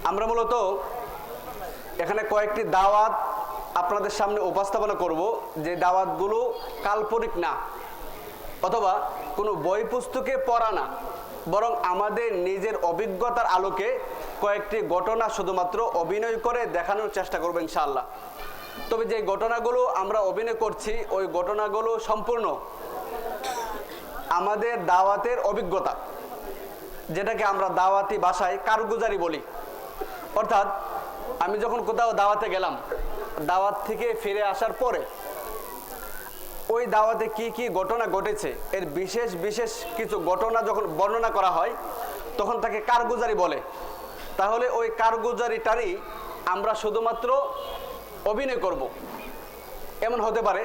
আমরা মূলত এখানে কয়েকটি দাওয়াত আপনাদের সামনে উপস্থাপনা করব, যে দাওয়াতগুলো কাল্পনিক না অথবা কোনো বই পুস্তকে পড়া না, বরং আমাদের নিজের অভিজ্ঞতার আলোকে কয়েকটি ঘটনা শুধুমাত্র অভিনয় করে দেখানোর চেষ্টা করব ইনশাআল্লাহ। তবে যে ঘটনাগুলো আমরা অভিনয় করছি ওই ঘটনাগুলো সম্পূর্ণ আমাদের দাওয়াতের অভিজ্ঞতা, যেটাকে আমরা দাওয়াতি ভাষায় কারগুজারি বলি। অর্থাৎ আমি যখন কোথাও দাওয়াতে গেলাম, দাওয়াত থেকে ফিরে আসার পরে ওই দাওয়াতে কি কি ঘটনা ঘটেছে এর বিশেষ বিশেষ কিছু ঘটনা যখন বর্ণনা করা হয় তখন তাকে কারগুজারি বলে। তাহলে ওই কারগুজারিটারই আমরা শুধুমাত্র অভিনয় করব। এমন হতে পারে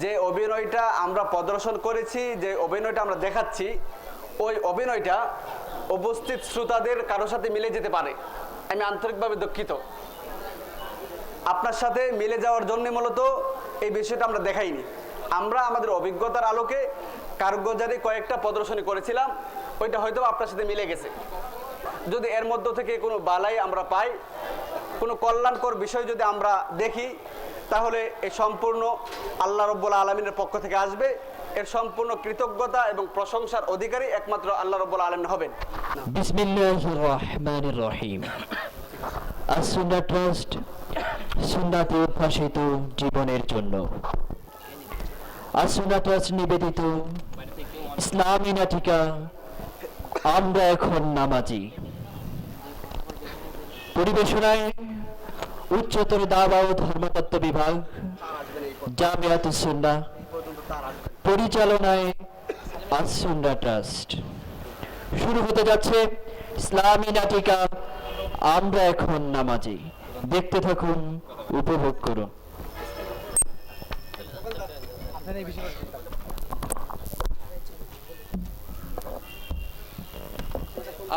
যে অভিনয়টা আমরা প্রদর্শন করেছি, যে অভিনয়টা আমরা দেখাচ্ছি, ওই অভিনয়টা উপস্থিত শ্রোতাদের কারোর সাথে মিলে যেতে পারে। আমি আন্তরিকভাবে দুঃখিত, আপনার সাথে মিলে যাওয়ার জন্য মূলত এই বিষয়টা আমরা দেখাইনি। আমরা আমাদের অভিজ্ঞতার আলোকে কারগুজারি কয়েকটা প্রদর্শনী করেছিলাম, ওইটা হয়তো আপনার সাথে মিলে গেছে। যদি এর মধ্য থেকে কোনো বালাই আমরা পাই, কোনো কল্যাণকর বিষয় যদি আমরা দেখি, তাহলে এই সম্পূর্ণ আল্লাহ রাব্বুল আলামিনের পক্ষ থেকে আসবে। এর সম্পূর্ণ কৃতজ্ঞতা এবং প্রশংসার অধিকারী একমাত্র আল্লাহ রাব্বুল আলামিন হবেন। বিসমিল্লাহির রহমানির রহিম। আস-সুন্নাহ ট্রাস্ট সুন্নাতে উদ্ভাসিত জীবনের জন্য। আস-সুন্নাহ ট্রাস্ট নিবেদিত ইসলামী নাটিকা আমরা এখন নামাজি পরিবেশনায় উচ্চতর দাওয়া ও ধর্মতত্ত্ব বিভাগ, জামিয়াতুস সুন্নাহ, পরিচালনায় আস-সুন্নাহ ট্রাস্ট। শুরু হতে যাচ্ছে ইসলামী নাটিকা আমরা এখন নামাজি। দেখতে থাকুন, উপভোগ করুন।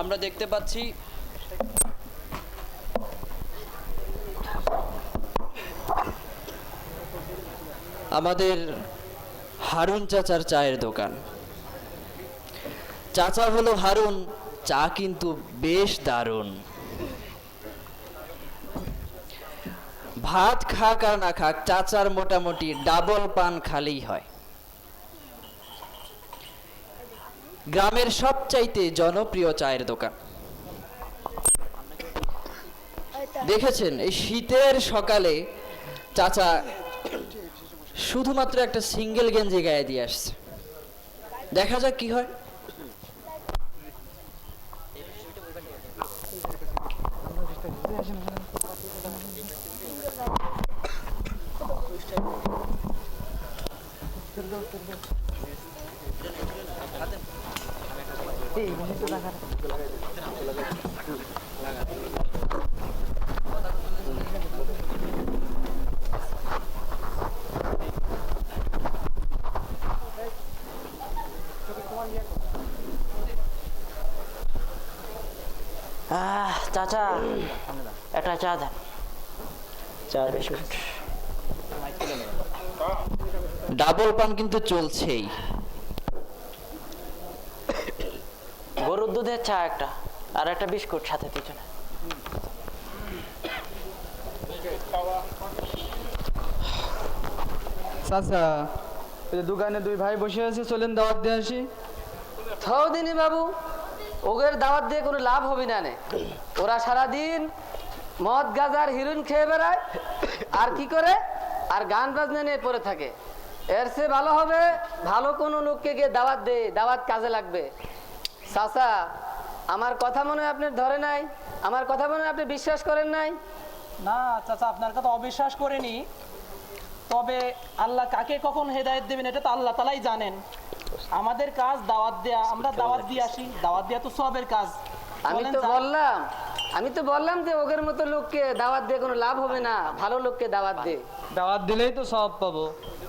আমরা দেখতে পাচ্ছি আমাদের হারুন চাচার চায়ের দোকান। চাচা হলো হারুন, চা কিন্তু বেশ দারুণ। ভাত খাক আর না খাক, চাচার মোটামুটি ডাবল পান খালেই হয়। গ্রামের সবচাইতে জনপ্রিয় চায়ের দোকান। দেখেছেন এই শীতের সকালে চাচা শুধুমাত্র একটা সিঙ্গেল গেঞ্জি গায়ে দিয়ে আসছে। দেখা যাক কি হয়। চাচা একটা চা দেন। চা বিস্কুট। ডাবল পান কিন্তু চলছেই। গরুর দুধের চা একটা, আর একটা বিস্কুট সাথে পিছনে। চাচা, ওই যে দোকানে দুই ভাই বসে আছে, চলেন দাওয়াত দিয়ে আসি। দিনী বাবু, ওদের দাওয়াত দিয়ে কোনো লাভ হবে না নে। ওরা সারাদিন মদ গাজার হিরোইন খেয়ে বেড়ায়, আর কি করে, আর গান বাজনা নিয়ে পড়ে থাকে। এর চেয়ে ভালো হবে ভালো কোনো লোককে গিয়ে দাওয়াত দে, দাওয়াত কাজে লাগবে। চাচা, আমার কথা মনে হয় আপনি ধরে নাই, আমার কথা মনে হয় আপনি বিশ্বাস করেন নাই। না চাচা, আপনার কথা অবিশ্বাস করিনি, তবে আল্লাহ কাকে কখন হেদায়েত দেবেন এটা তো আল্লাহ তাআলাই জানেন। আমাদের কাজ দাওয়াত দেয়া, আমরা দাওয়াত দিয়ে আসি, দাওয়াত দেয়া তো সবের কাজ। আমি তো বললাম যে ওদের মতো লোককে দাওয়াত দিয়ে কোনো লাভ হবে না, ভালো লোককে দাওয়াত দে। দাওয়াত দিলেই তো সব পাবো,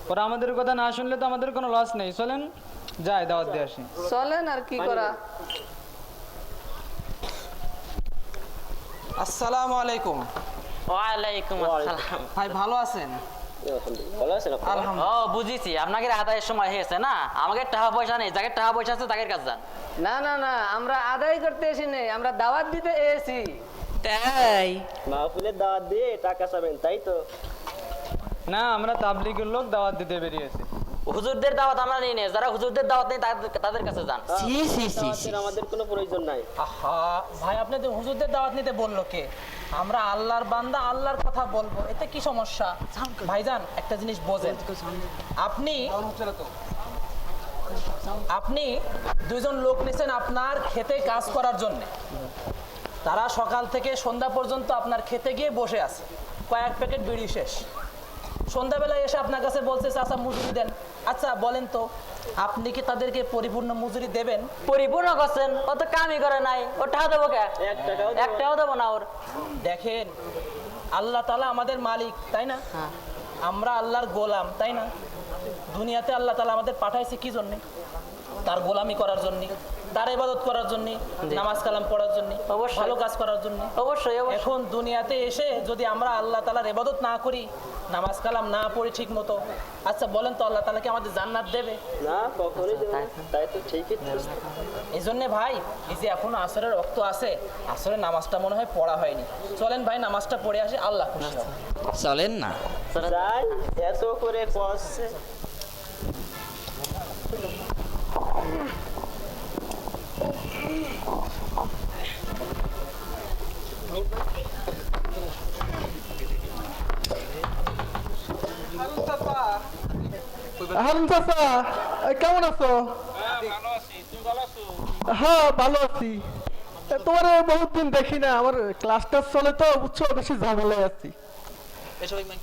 ওরা আমাদের কথা না শুনলে তো আমাদের কোনো লস নেই। চলেন যাই দাওয়াত দিয়ে আসি। চলেন, আর কি করা। আসসালামু আলাইকুম। ওয়ালাইকুম আসসালাম। ভাই ভালো আছেন? ও বুঝেছি, আপনাকে আদায়ের সময় হয়েছে না। আমাকে টাকা পয়সা নেই, যাকে টাকা পয়সা আছে তাদের কাছে যান। না না না, আমরা আদায় করতে এসি নেই, আমরা দাওয়াত দিতে এসেছি। তাই মাহফিলের দাওয়াত দিয়ে টাকা চাবেন তাই তো? না, আমরা তাবলিগের লোক দাওয়াত দিতে বেরিয়েছি। হুজুরদের দাওয়াত আমরা নিই না, যারা হুজুরদের দাওয়াত নেই তাদের কাছে যান। সি সি সি দাওয়াতের আমাদের কোনো প্রয়োজন নাই। আহা ভাই, আপনাদের হুজুরদের দাওয়াত নিতে বললো কে? আমরা আল্লাহর বান্দা, আল্লাহর কথা বলবো, এতে কি সমস্যা? ভাইজান একটা জিনিস বোঝেন, আপনি দুইজন লোক নিছেন আপনার খেতে কাজ করার জন্য। তারা সকাল থেকে সন্ধ্যা পর্যন্ত আপনার খেতে গিয়ে বসে আছে, কয়েক প্যাকেট বিড়ি শেষ। সন্ধ্যাবেলায় এসে আপনার কাছে বলছে চাচা মজুরি দেন। আচ্ছা বলেন তো, আপনি কি তাদেরকে পরিপূর্ণ মজুরি দেবেন? পরিপূর্ণ করছেন, ও তো কামই করে নাই, ও টাকা দেবো কে? একটাও দেবো না ওর। দেখেন, আল্লাহ তাআলা আমাদের মালিক, তাই না? আমরা আল্লাহর গোলাম, তাই না? দুনিয়াতে আল্লাহ তাআলা আমাদের পাঠাইছে কি জন্য? তার গোলামি করার জন্য, তার ইবাদত করার জন্য, নামাজ কালাম পড়ার জন্য, অবশ্যই। ভালো কাজ করার জন্য। অবশ্যই অবশ্যই। এখন দুনিয়াতে এসে যদি আমরা আল্লাহ তাআলার ইবাদত না করি, নামাজ কালাম না পড়ি ঠিক মতো, আচ্ছা বলেন তো আল্লাহ তাআলা কি আমাদের জান্নাত দেবে? না, কখনোই দেবে না। তাই তো ঠিকই তো। এই জন্য ভাই, এই যে এখন আসরের রক্ত আছে, আসরের নামাজটা মনে হয় পড়া হয়নি। চলেন ভাই নামাজটা পড়ে আসি, আল্লাহ খুশি হবে। চলেন না। যাই, এত করে কষছে। হারুন চাচা, কেমন আছো? হ্যাঁ ভালো আছি। তোমার বহুত দিন দেখি না, আমার ক্লাসটা চলে তো বুঝছো, বেশি ঝামেলায় আছি।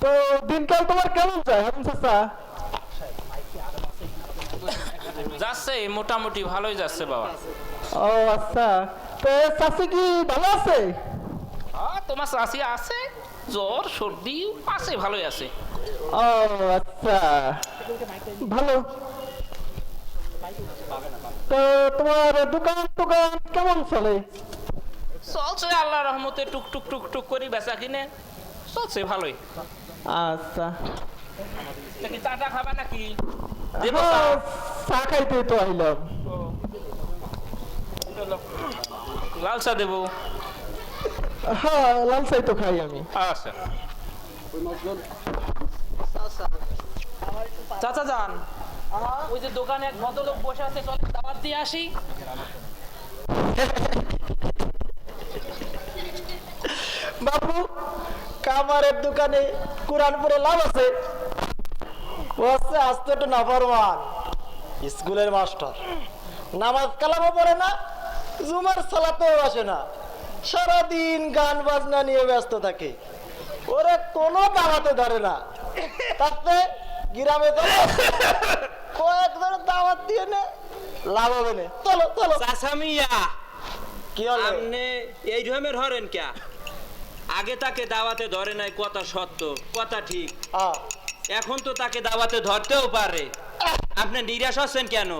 তো দিনকাল তোমার কেমন যায় হারুন চাচা? যাচ্ছে মোটামুটি ভালোই যাচ্ছে বাবা। ও আচ্ছা, তো চাচি কি ভালো আছে? তোমার চাষি আছে, জ্বর সর্দি আছে, ভালোই আছে। ও আচ্ছা, ভালো। তো তোমার দোকান টোকান কেমন চলে? চলছে আল্লাহ রহমতে, টুকটুক টুকটুক করি বেচা কিনে চলছে ভালোই। আচ্ছা, তা কি চাটা খাবে নাকি? হ্যাঁ, চা খাইতে তো আইলাম। লাল চা দেবো? হ্যাঁ, লাল চাই তো খাই আমি। আচ্ছা। চাচা যান, ওই যে দোকানে এক ভদ্রলোক বসে আছে, চলেন দাওয়াত দিয়ে আসি। বাবু, কামারের দোকানে কোরআন পড়ে লাভ আছে? ও হচ্ছে আস্তে একটু নাফরমান স্কুলের মাস্টার, নামাজ কালামও পড়ে না, জুমার সালাতেও আসে না, সারাদিন গান বাজনা নিয়ে ব্যস্ত থাকে, ওরে কোনো দাওয়াতে ধরে না। তাতে গ্রামে চলো, কয়েকজনের দাওয়াত দিয়ে নে, লাভ হবে না। চলো চলো। চাচামিয়া, কি হলো? আপনি এই ধরনের হরেন কে? আগে তাকে দাওয়াতে ধরে নাই, কথা সত্য, কথা ঠিক। এখন তো তাকে দাওয়াতে ধরতেও পারে, আপনি নিরাশ হচ্ছেন কেন?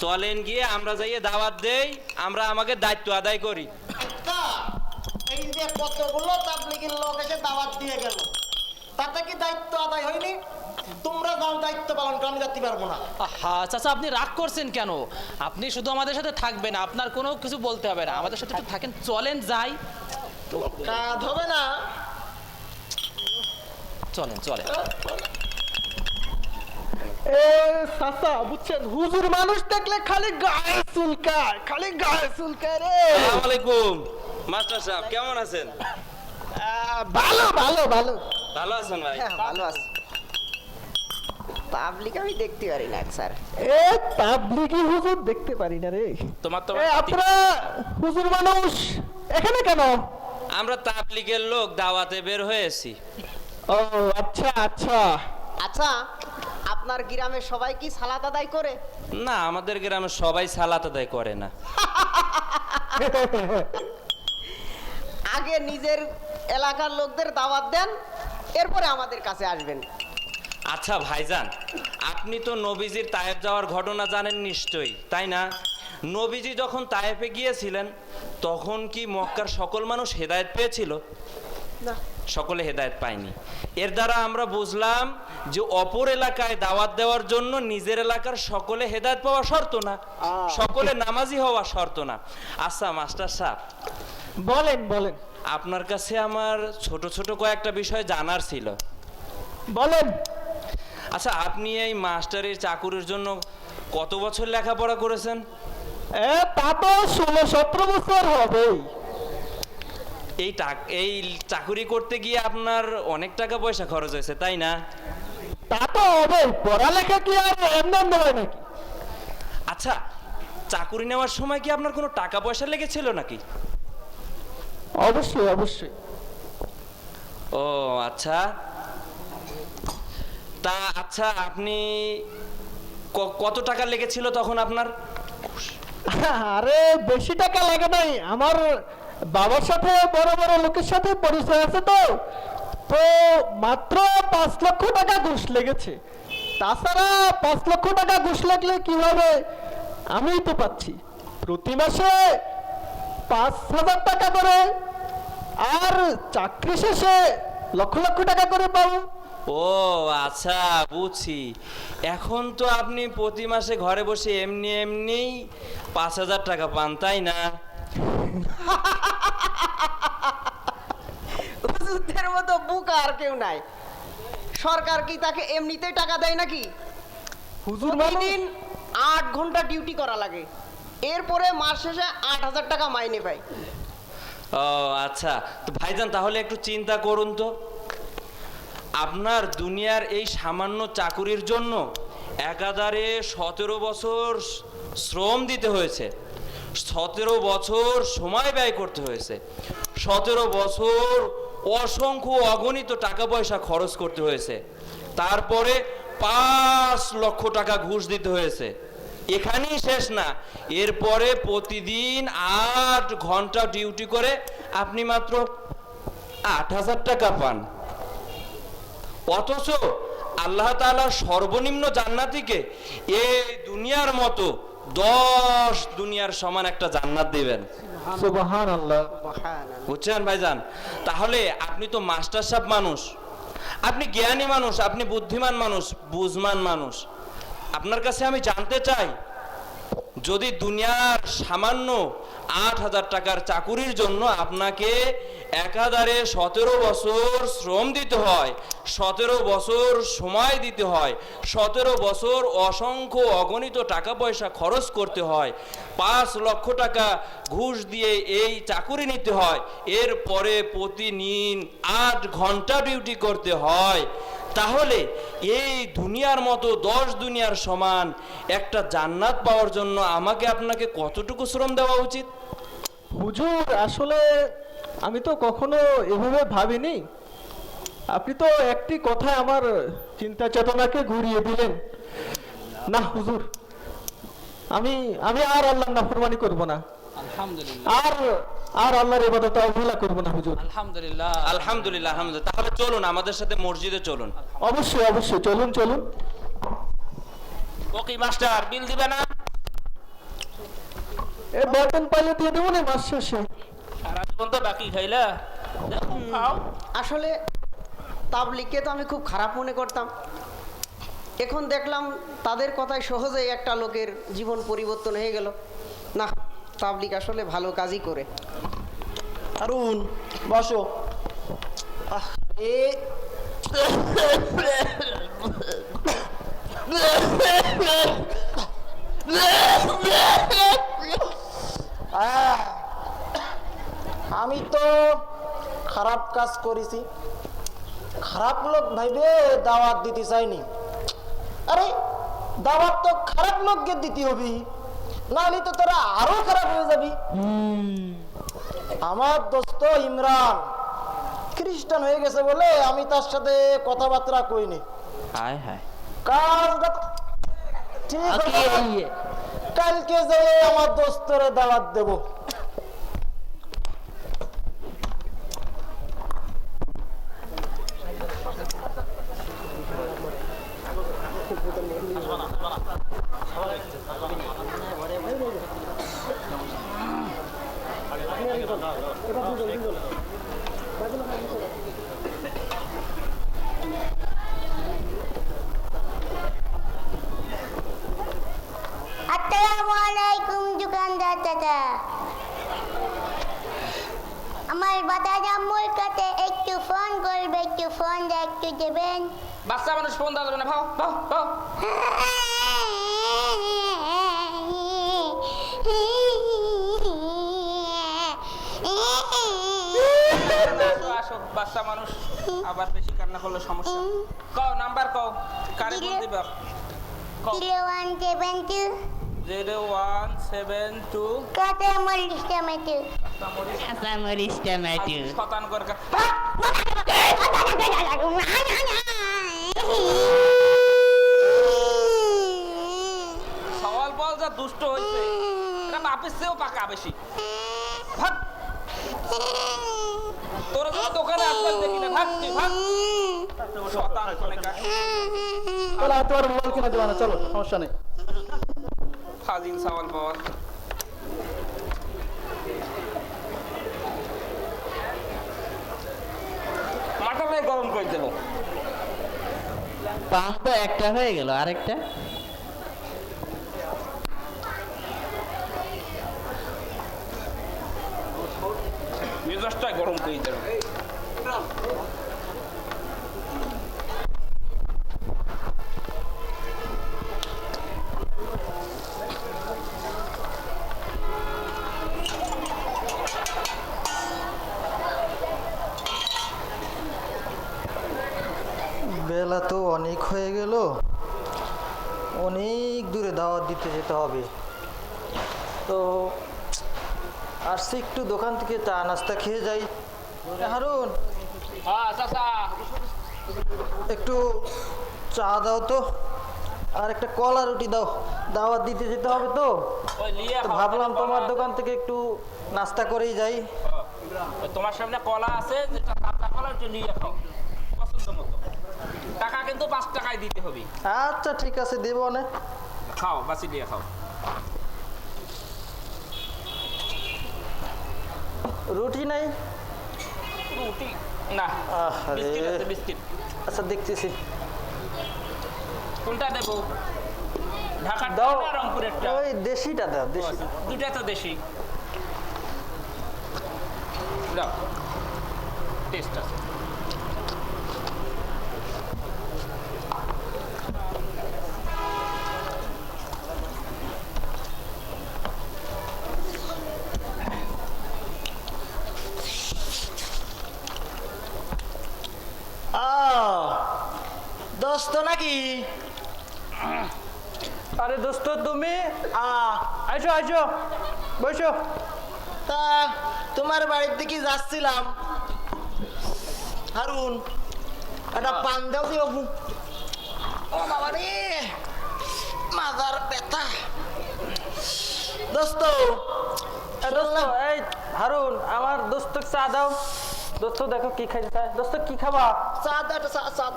চলেন গিয়ে আমরা যাইয়ে দাওয়াত দেই, আমরা আমাকে দায়িত্ব আদায় করি। এই যে কতগুলো তাবলীগের লোক এসে দাওয়াত দিয়ে গেল, তাতে কি দায়িত্ব আদায় হয়নি? তোমরা যাও, দায়িত্ব পালন করো, আমি যেতে পারবো না। হ্যাঁ চাচা, আপনি রাগ করছেন কেন? আপনি শুধু আমাদের সাথে থাকবেন, আপনার কোনো কিছু বলতে হবে না, আমাদের সাথে একটু থাকেন। চলেন যাই। কাজ হবে না। চলেন চলেন। এ চাচা, বুঝছেন, হুজুর মানুষ দেখলে খালি গায়ে চুলকায়, খালি গায়ে চুলকায় রে। আসসালামু আলাইকুম মাস্টার সাহেব, কেমন আছেন? ভালো ভালো ভালো। ভালো আছেন ভাই? ভালো আছে। পাবলিক আমি দেখতে পারি না স্যার। এ তাবলীগী হুজুর দেখতে পারি না রে। তোমার তো আপনারা হুজুর মানুষ এখানে কেন? আমরা তাবলীগের লোক দাওয়াতে বের হয়েছি। ও আচ্ছা আচ্ছা। আচ্ছা, আপনার গ্রামে সবাই কি সালাত আদায় করে? না, আমাদের গ্রামে সবাই সালাত আদায় করে না। আগে নিজের এলাকার লোকদের দাওয়াত দেন, এরপরে আমাদের কাছে আসবেন। আচ্ছা ভাইজান, আপনি তো নবীজির তায়েফ যাওয়ার ঘটনা জানেন নিশ্চয়ই, তাই না? নবীজি যখন তায়েফে গিয়েছিলেন, তখন কি মক্কার সকল মানুষ হেদায়েত পেয়েছিল? না, সকলে হেদায়েত পায়নি। এর দ্বারা আমরা বুঝলাম যে অপর এলাকায় দাওয়াত দেওয়ার জন্য নিজের এলাকার সকলে হেদায়েত পাওয়া শর্ত না, সকলে নামাজি হওয়া শর্ত না। আচ্ছা মাস্টার সাহেব, বলেন বলেন। আপনার কাছে আমার ছোট ছোট কয়েকটা বিষয় জানার ছিল। বলেন। আচ্ছা, আপনি এই মাস্টারের চাকুরির জন্য কত বছর লেখাপড়া করেছেন? তা তো 16-17 বছর হবেই। এই চাকুরি করতে গিয়ে আপনার অনেক টাকা পয়সা খরচ হয়েছে, তাই না? তা তো হবেই, পড়ালেখা কি আর এমনি হয় নাকি? আচ্ছা, চাকুরি নেওয়ার সময় কি আপনার কোনো টাকা পয়সা লেগেছিল নাকি? অবশ্যই অবশ্যই। ও আচ্ছা, তা আচ্ছা আপনি কত টাকা লেগেছিল তখন আপনার? আরে বেশি টাকা লাগে নাই, আমার বাবার সাথে বড় বড় লোকের সাথে পরিচয় আছে, তো তো মাত্র 5 লক্ষ টাকা ঘুষ লেগেছে। তাছাড়া 5 লক্ষ টাকা ঘুষ লাগলে কি হবে, আমিই তো পাচ্ছি প্রতি মাসে 5,000 টাকা করে, আর চাকরি শেষে লক্ষ লক্ষ টাকা করে পাবো। ও আচ্ছা, বুঝছি। এখন তো আপনি প্রতি মাসে ঘরে বসে এমনি এমনি 5,000 টাকা পান, তাই না? হুজুরদের মতো বুকা আর কেউ নাই। সরকার কি তাকে এমনিতেই টাকা দেয় নাকি? হুজুর প্রতিদিন 8 ঘন্টা ডিউটি করা লাগে, এরপরে মাস শেষে 8,000 টাকা মাইনে পায়। ও আচ্ছা, তো ভাইজান তাহলে একটু চিন্তা করুন তো, আপনার দুনিয়ার এই সামান্য চাকুরির জন্য একাধারে 17 বছর শ্রম দিতে হয়েছে, 17 বছর সময় ব্যয় করতে হয়েছে, 17 বছর অসংখ্য অগণিত টাকা পয়সা খরচ করতে হয়েছে, তারপরে 5 লক্ষ টাকা ঘুষ দিতে হয়েছে। এখানেই শেষ না, এরপরে প্রতিদিন 8 ঘন্টা ডিউটি করে আপনি মাত্র 8,000 টাকা পান। অথচ আল্লাহ তাআলা সর্বনিম্ন জান্নাতীকে এই দুনিয়ার মতো 10 দুনিয়ার সমান একটা জান্নাত দিবেন। সুবহানাল্লাহ। বুঝছেন ভাইজান? তাহলে আপনি তো মাস্টার সাহেব মানুষ, আপনি জ্ঞানী মানুষ, আপনি বুদ্ধিমান মানুষ, বুঝমান মানুষ। আপনার কাছে আমি জানতে চাই, যদি দুনিয়ার সামান্য 8,000 টাকার চাকুরির জন্য আপনাকে একাধারে 17 বছর শ্রম দিতে হয়, 17 বছর সময় দিতে হয়, 17 বছর অসংখ্য অগণিত টাকা পয়সা খরচ করতে হয়, 5 লক্ষ টাকা ঘুষ দিয়ে এই চাকুরি নিতে হয়, এরপরে প্রতিদিন 8 ঘন্টা ডিউটি করতে হয়, তাহলে এই দুনিয়ার মতো 10 দুনিয়ার সমান একটা জান্নাত পাওয়ার জন্য আমাকে আপনাকে কতটুকু শ্রম দেওয়া উচিত? হুজুর আসলে আমি তো কখনো এভাবে ভাবিনি, আপনি তো একটি কথায় আমার চিন্তা চেতনাকে ঘুরিয়ে দিলেন। না হুজুর, আমি আর আল্লাহর নাফরমানি করব না, আর আল্লাহর ইবাদত অবহেলা করব না হুজুর। আলহামদুলিল্লাহ আলহামদুলিল্লাহ, আলহামদুলিল্লাহ। তাহলে চলুন আমাদের সাথে মসজিদে চলুন। অবশ্যই অবশ্যই, চলুন চলুন। ওকে মাস্টার, বিল দিবে না? বেতন পাইলে দিয়ে দেবো না মাস শেষে। সারা জীবন তো বাকি খাইলা, দেখো খাও। আসলে তাবলিগকে তো আমি খুব খারাপ মনে করতাম, এখন দেখলাম তাদের কথায় সহজেই একটা লোকের জীবন পরিবর্তন হয়ে গেল। না, তাবলিগ আসলে ভালো কাজই করে। আরুন বসো। আমি তো খারাপ কাজ করেছি, খারাপ লোক ভাইবে দাওয়াত দিতে চাইনি। আরে দাওয়াত তো খারাপ লোককে দিতে হবে, নাহলে তো তোরা আরো খারাপ হয়ে যাবি। আমার দোস্ত ইমরান খ্রিস্টান হয়ে গেছে বলে আমি তার সাথে কথাবার্তা কইনি। হায় হায়, কাজটা ঠিক আছে, কালকে যে আমার দোস্তরে দাওয়াত দেব। আসসালামু আলাইকুম দোকানদার চাচা। আব্বাজ আম্মুর কাছে একটু ফোন করবে, একটু ফোন একটু দেবেন। বাচ্চা মানুষ ফোন দেওয়া যাবে না, ভাও ভাও ভাও। আসো, আসো, বাচ্চা মানুষ আবার বেশি কান্না করলে সমস্যা। কও নাম্বার কও, কারে ফোন দিবা? 0172 0172 কাঁচামরিচ টমেটো। কাঁচামরিচ টমেটো। শতান করে সওয়াল বল যা দুষ্ট হইছে, এটা বাপের চেয়েও পাকা বেশি। ভাগ, তোর যখন দোকানে আসবার দেখি না, ভাগ তুই ভাগ। শতান করে চলো তোমার মোবাইল কিনে দেবো না, চলো সমস্যা নেই। ফাজিল সওয়াল পাওয়ার। মাথাটাই গরম করে দেবো। পান তো একটা হয়ে গেল, আরেকটা মেজাজটাই গরম করে দেবো। বেলা তো অনেক হয়ে গেল, অনেক দূরে দাওয়াত দিতে যেতে হবে। তো আসছি একটু দোকান থেকে চা নাস্তা খেয়ে যাই। হারুন, হ্যাঁ চাচা, একটু চা দাও তো, আর একটা কলা রুটি দাও, দাওয়াত দিতে যেতে হবে তো। ওই লিয়ে তো ভাবলাম তোমার দোকান থেকে একটু নাস্তা করেই যাই। তোমার সামনে কলা আছে, যেটা কাঁচা কলা একটু নিয়ে খাও পছন্দ মতো। টাকা কিন্তু 5 টাকায় দিতে হবে। আচ্ছা ঠিক আছে, দেবো না। খাও, বাসি দিয়ে খাও। রুটি নাই? রুটি না, আহারে। বিস্কিট আছে, বিস্কিট। আচ্ছা দেখতেছি। কোনটা দেবো? ঢাকার দাও, না রংপুরেরটা? ওই দেশিটা দাও, দেশি। দুটা তো দেশি। দাও, টেস্ট আছে। দোস্ত নাকি? আরে দোস্ত তুমি আইসো আইসো বসো। তা তোমার বাড়ির দিকে যাচ্ছিলাম। হারুন, একটা পান দাও দি বাবু। ও বাবা রে, মাথার ব্যথা। দোস্ত, দোস্ত এই হারুন, আমার দোস্ত চা দাও। দোস্ত দেখো কি খাইতে চায়। দোস্ত কি খাবা? চা দাও, একটা চা দাও।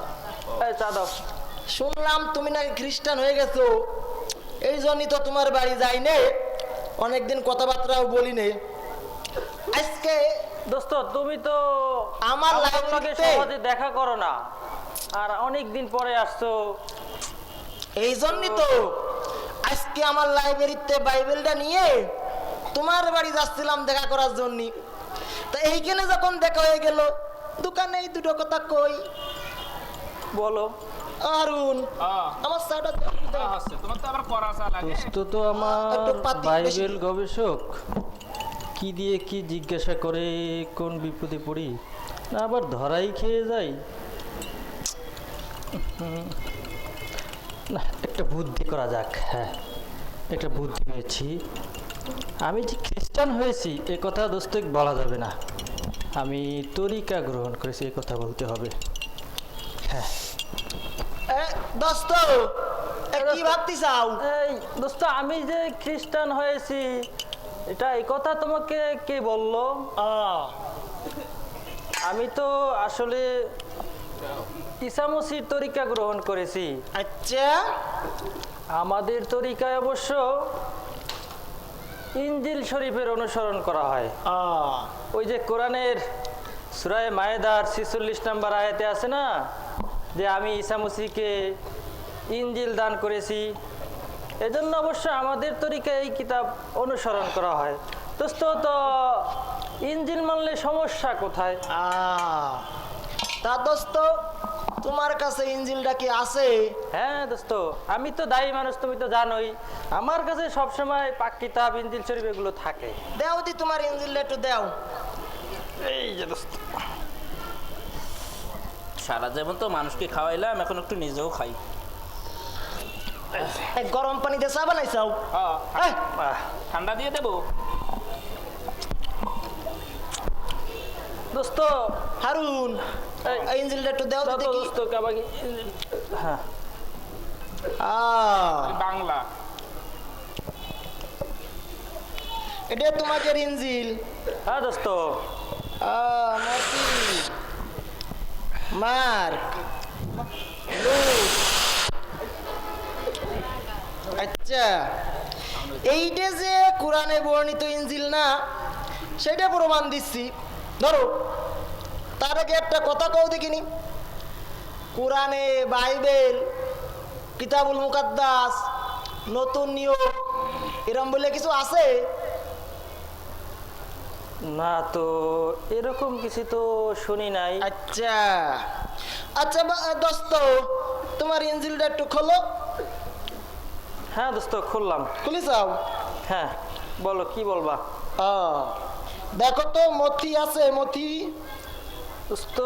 এই চা দাও। শুনলাম তুমি নাকি খ্রিস্টান হয়ে গেছো, এই জন্যই তো তোমার বাড়ি যাই নে, অনেকদিন কথাবার্তাও বলি নে। আজকে দোস্ত তুমি তো আমার সঙ্গে লাইব্রেরিতে সহজে দেখা করো না, আর অনেক দিন পরে আসছো। এই জন্যই তো আজকে আমার লাইব্রেরিতে বাইবেলটা নিয়ে তোমার বাড়ি যাচ্ছিলাম দেখা করার জন্য। তা এইখানে যখন দেখা হয়ে গেল, দোকানে এই দুটো কথা কই। বলো। আরুন, আমার চাটা দাও। তোমার তো আবার করা চা লাগে। দোস্ত তো আমার একটু পাতি বেশি। বাইবেল গবেষক, কি দিয়ে কি জিজ্ঞাসা করে কোন বিপদে পড়ি, না আবার ধরাই খেয়ে যাই। না, একটা বুদ্ধি করা যাক। হ্যাঁ, একটা বুদ্ধি পেয়েছি। আমি যে খ্রিস্টান হয়েছি এ কথা দোস্ত বলা যাবে না, আমি তরিকা গ্রহণ করেছি এ কথা বলতে হবে। হ্যাঁ দোস্ত, কি ভাবতে চাও? এই দোস্ত, আমি যে খ্রিস্টান হয়েছি এটা এই কথা তোমাকে কে বললো? আমি তো আসলে ঈসা মসির তরিকা গ্রহণ করেছি। আচ্ছা, আমাদের তরিকায় অবশ্য ইনজিল শরীফের অনুসরণ করা হয়। ওই যে কোরআনের সূরা মায়েদার 46 নম্বর আয়াতে আছে না, যে আমি ঈসা মসিহকে ইনজিল দান করেছি। এজন্য অবশ্য আমাদের তরিকায় এই কিতাব অনুসরণ করা হয়। দোস্ত তো ইঞ্জিন মানলে সমস্যা কোথায়? তা দোস্ত তোমার কাছে ইঞ্জিলটা কি আছে? হ্যাঁ দোস্ত, আমি তো দায়ী মানুষ, তুমি তো জানোই। আমার কাছে সবসময় পাক কিতাব, ইঞ্জিল শরীফ এগুলো থাকে। দাও দি তোমার ইঞ্জিলটা একটু দাও। এই যে দোস্ত, সারা জীবন তো মানুষকে খাওয়াইলাম, এখন একটু নিজেও খাই। গরম পানি দিয়ে চা বানাইছাও? ঠান্ডা দিয়ে দেবো? দোস্ত হারুন, ইঞ্জিলটা একটু দাও দেখি। দোস্ত কাবাগি। হ্যাঁ বাংলা। এটা তোমাদের ইঞ্জিল? হ্যাঁ দোস্ত। মতি, মার্ক, আচ্ছা, এইটা যে কোরআনে বর্ণিত ইঞ্জিল না, সেটা প্রমাণ দিচ্ছি। ধরো, তার আগে একটা কথা কও দেখিনি। কোরআনে, বাইবেল, কিতাবুল মুকাদ্দাস, নতুন নিয়ম এরম বলে কিছু আছে? না তো, এরকম কিছু তো শুনি নাই। আচ্ছা আচ্ছা দোস্ত, তোমার ইঞ্জিলটা একটু খোলো। হ্যাঁ দোস্ত, খুললাম। খুলে যাও। হ্যাঁ বলো, কি বলবা? দেখো তো মতি আছে? মতি দোস্ত,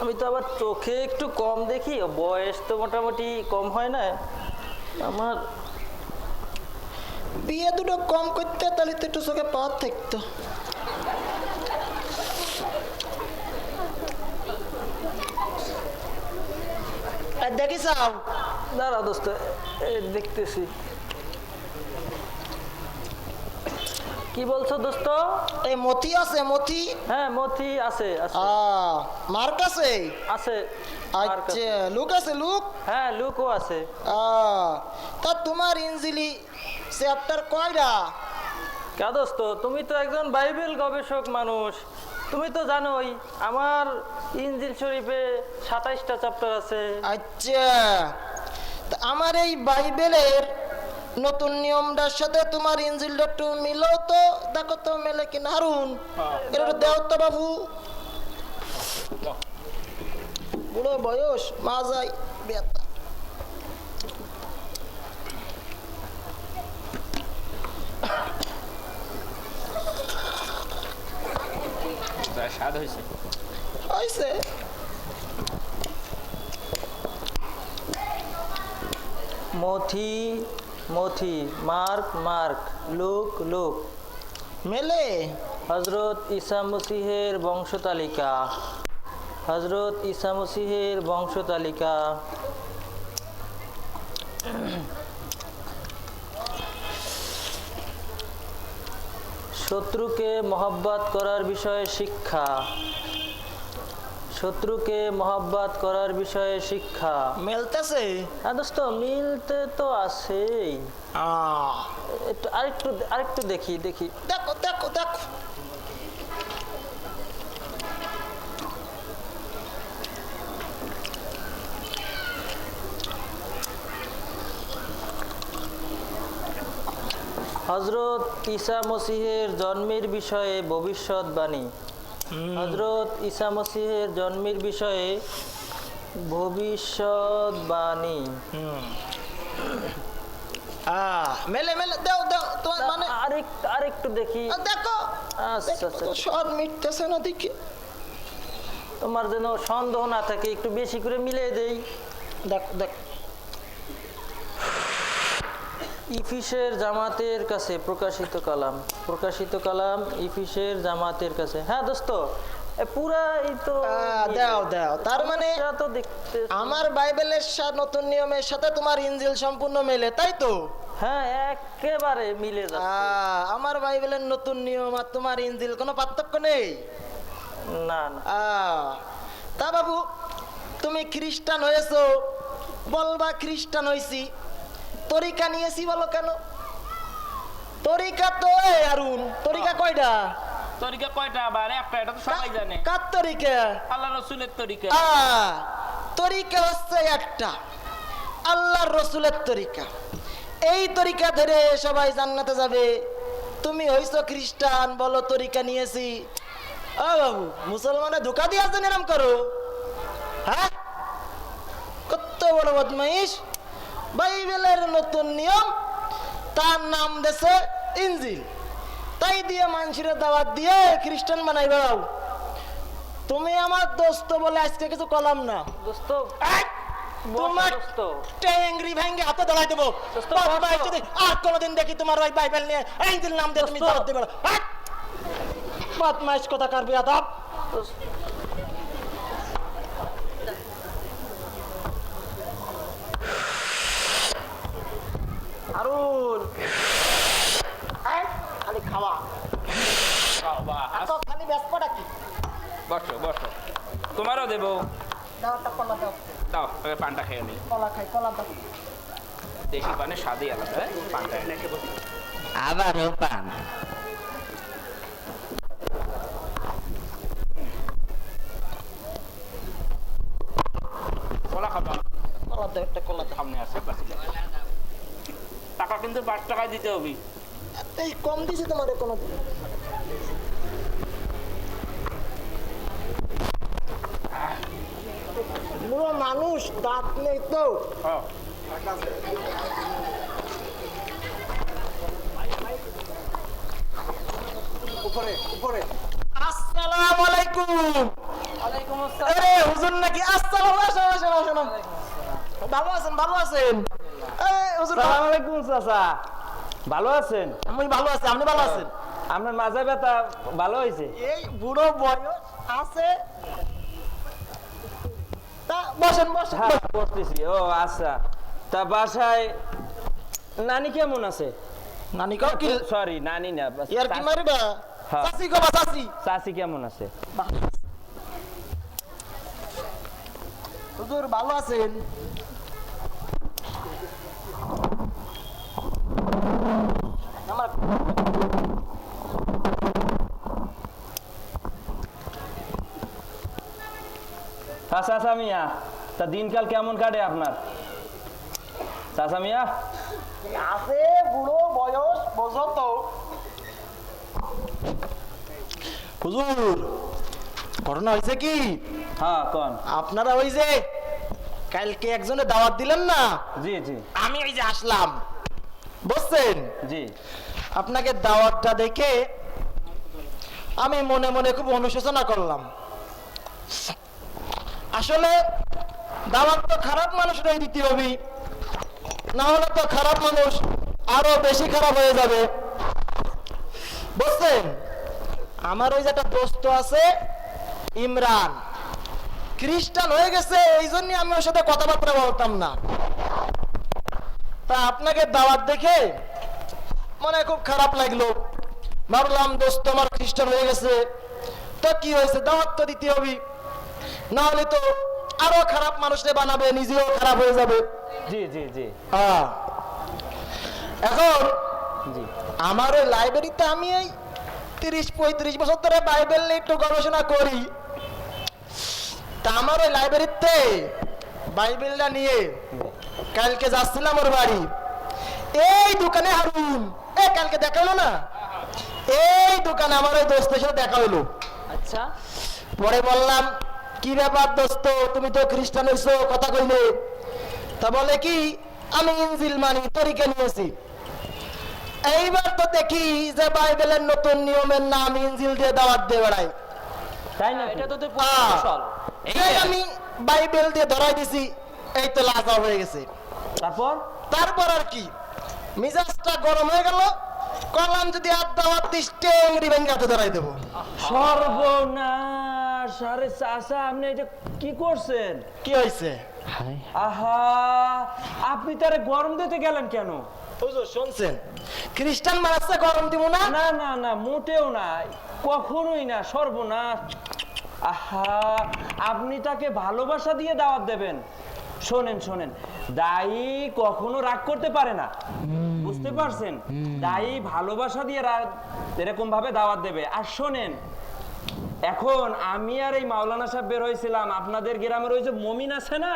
আমি তো আবার চোখে একটু কম দেখি, বয়স তো মোটামুটি কম হয় না আমার। বিয়ে দুটো কম করতে, তাহলে তো একটু চোখে পাওয়ার থাকতো। দেখিস? দাঁড়া দোস্ত, দেখতেছি। কি বলছো দোস্ত? এই মতি আছে? মতি? হ্যাঁ মতি আছে। মার্ক আছে? আছে। আচ্ছা, লুক আছে? লুক? হ্যাঁ লুকও আছে। তা তোমার ইঞ্জিলি চ্যাপ্টার কয়টা? কে দোস্ত, তুমি তো একজন বাইবেল গবেষক মানুষ, তুমি তো জানোই আমার ইঞ্জিল শরীফে 27টা চ্যাপ্টার আছে। আচ্ছা, আমার এই বাইবেলের নতুন নিয়মটার সাথে তোমার ইঞ্জিলটা একটু মিলো তো, দেখো তো মেলে কিনা। হারুন, এটা দেও তো বাবু। বুড়ো বয়স, মা যাই বেতা। স্বাদ হয়েছে? হয়েছে। মথি মথি, মার্ক মার্ক, লুক লুক, মেলে। হজরত ঈসা মসিহের বংশতালিকা, হজরত ঈসা মসিহের বংশতালিকা। শত্রুকে মহব্বত করার বিষয়ে শিক্ষা, শত্রুকে মহব্বত করার বিষয়ে শিক্ষা। মেলতেছে? হ্যাঁ দোস্ত, মিলতে তো আছেই। একটু আরেকটু দেখি। দেখো দেখো দেখো। হজরত ঈসা মসিহের জন্মের বিষয়ে ভবিষ্যৎবাণী, হজরত ঈসা মসিহের জন্মের বিষয়ে ভবিষ্যৎবাণী। মেলে মেলে দাও দাও তোমার, মানে আরেকটু দেখি। দেখো। আচ্ছা আচ্ছা, সব মিটতেছে না দেখি। তোমার যেন সন্দেহ না থাকে, একটু বেশি করে মিলিয়ে দেই। দেখো দেখ। ইফিসের জামাতের কাছে প্রকাশিত কালাম, প্রকাশিত কালাম ইফিসের জামাতের কাছে। হ্যাঁ দোস্ত, পুরাই তো দাও দাও। তার মানে তো দেখতে আমার বাইবেলের নতুন নিয়মের সাথে তোমার ইঞ্জিল সম্পূর্ণ মেলে, তাই তো? হ্যাঁ একেবারে মিলে যাচ্ছে। আমার বাইবেলের নতুন নিয়ম আর তোমার ইঞ্জিল কোনো পার্থক্য নেই? না না। তা বাবু, তুমি খ্রিস্টান হয়েছো, বলবা খ্রিস্টান হয়েছি, তরিকা নিয়েছি বলো কেন? তরিকা তো আরুন, তরিকা কয়টা? তরিকা কয়টা? আবার একটা, এটা তো সবাই জানে। কার তরিকা? আল্লাহ রাসূলের তরিকা। তরিকা হচ্ছে একটা, আল্লাহর রাসূলের তরিকা। এই তরিকা ধরে সবাই জান্নাতে যাবে, তুমি হইছো খ্রিস্টান, বলো তরিকা নিয়েছি। ও বাবু, মুসলমানে ধোকা দিয়েছেন এরম করো? হ্যাঁ, কত বড় বদমাইশ। বাইবেলের নতুন নিয়ম, তার নাম দেশে ইনজিল, তাই দিয়ে মানুষের দাওয়াত দিয়ে খ্রিস্টান বানাই বেড়াও। তুমি আমার দোস্ত বলে আজকে কিছু কলাম না। দোস্ত তোমার ট্যাংরি ভেঙে হাতে ধরাই দেবো। যদি আর কোনোদিন দেখি তোমার ওই বাইবেল নিয়ে ইনজিল নাম দিয়ে তুমি দাওয়াত দিবে, বদমাইশ কথা কার বিয়াদব। হারুন, খালি খাওয়া, খালি ব্যস্তটা কি? বসো বসো, তোমারও দেবো। দাও একটা কলা দাও। দাও, আগে পানটা খেয়ে নি। কলা খাই, কলা দাও। দেশি পানের স্বাদই আলাদা। পানটা এনে আবারও পান। কলা খাবা? কলা দাও, একটা কলা দাও। সামনে আছে টাকা কিন্তু 5 টাকায় দিতে হবে। এই কম দিছি তোমারে কোনো বুড়ো মানুষ, দাঁত নেই তো। উপরে উপরে। আসসালামু আলাইকুম। ওয়ালাইকুম আসসালাম। আরে হুজুর নাকি? আসসালামু আলাইকুম। ভালো আছেন? ভালো আছেন? এই হুজুর, আসসালামু আলাইকুম চাচা, ভালো আছেন? আমি ভালো আছি, আপনি ভালো আছেন? আপনার মাজা ব্যথা ভালো হয়েছে? এই বুড়ো বয়স আছে, তা বসেন বসেন। হ্যাঁ, বসতেছি। ও আচ্ছা, তা বাসায় নানি কেমন আছে? নানি কাও কি? সরি, নানি না, ইয়ার কি মারিবা? হ্যাঁ। চাচি গো, চাচি। চাচি কেমন আছে? হুজুর ভালো আছেন? আমার চাচা মিয়া, তা দিনকাল কেমন কাটে আপনার? চাচা মিয়া আছে, বুড়ো বয়স, বোঝো তো। হুজুর, ঘটনা হয়েছে কি? হ্যাঁ, কোন? আপনারা ওই যে কালকে একজনে দাওয়াত দিলেন না? জি জি। আমি ওই যে আসলাম, বুঝছেন? জি। আপনাকে দাওয়াতটা দেখে আমি মনে মনে খুব অনুশোচনা করলাম। আসলে দাওয়াত তো খারাপ মানুষরাই দিতে হবে, না হলে তো খারাপ মানুষ আরো বেশি খারাপ হয়ে যাবে, বুঝছেন? আমার ওই যে একটা দোস্ত আছে ইমরান, খ্রিস্টান হয়ে গেছে, এই জন্য আমি ওর সাথে কথাবার্তা বলতাম না। তা আপনাকে দাওয়াত দেখে মনে খুব খারাপ লাগলো। ভাবলাম দোস্ত আমার খ্রিস্টান হয়ে গেছে, তো কি হয়েছে, দাওয়াত তো দিতে হবে, না হলে তো আরো খারাপ মানুষকে বানাবে, নিজেও খারাপ হয়ে যাবে। জি জি জি। এখন জি, আমার ওই লাইব্রেরিতে আমি এই 30-35 বছর ধরে বাইবেল নিয়ে একটু গবেষণা করি। তা আমার ওই লাইব্রেরিতে বাইবেলটা নিয়ে কালকে যাচ্ছিলাম ওর বাড়ি, এই দোকানে হারুন, কালকে দেখা হলো না, এই দোকানে আমার ওই দোস্তের সাথে দেখা হলো। আচ্ছা, পরে বললাম কি ব্যাপার দোস্ত, তুমি তো খ্রিস্টান হইছো, কথা কইলে? তা বলে কি, আমি ইনজিল মানি, তরিকা নিয়েছি। এইবার তো দেখি যে বাইবেলের নতুন নিয়মের নাম ইনজিল দিয়ে দাওয়াত দিয়ে বেড়ায়। তাই না? এটা তো তোর কৌশল। এই আমি বাইবেল দিয়ে ধরাই দিছি, এই তো লাজা হয়ে গেছে। তারপর আর কি, মিজাজটা গরম হয়ে গেল, কলাম যদি আর দাওয়াত দিস টেংরি ভেঙে হাতে ধরাই দেবো। সর্বনাশ! আরে চাচা, আপনি এটা কি করছেন? কি হয়েছে? আহা, আপনি তারে গরম দিতে গেলেন কেন? হুজুর শুনছেন, খ্রিস্টান মারাচ্ছে গরম দিব না? না না না, মোটেও না, কখনোই না। সর্বনাশ! আহা, আপনি তাকে ভালোবাসা দিয়ে দাওয়াত দেবেন। শোনেন শোনেন, দায়ী কখনো রাগ করতে পারে না, বুঝতে পারছেন? দায়ী ভালোবাসা দিয়ে এরকম ভাবে দাওয়াত দেবে। আর শোনেন, এখন আমি আর এই মাওলানা সাহেব বের হয়েছিলাম আপনাদের গ্রামের ওই যে মমিন আছে না,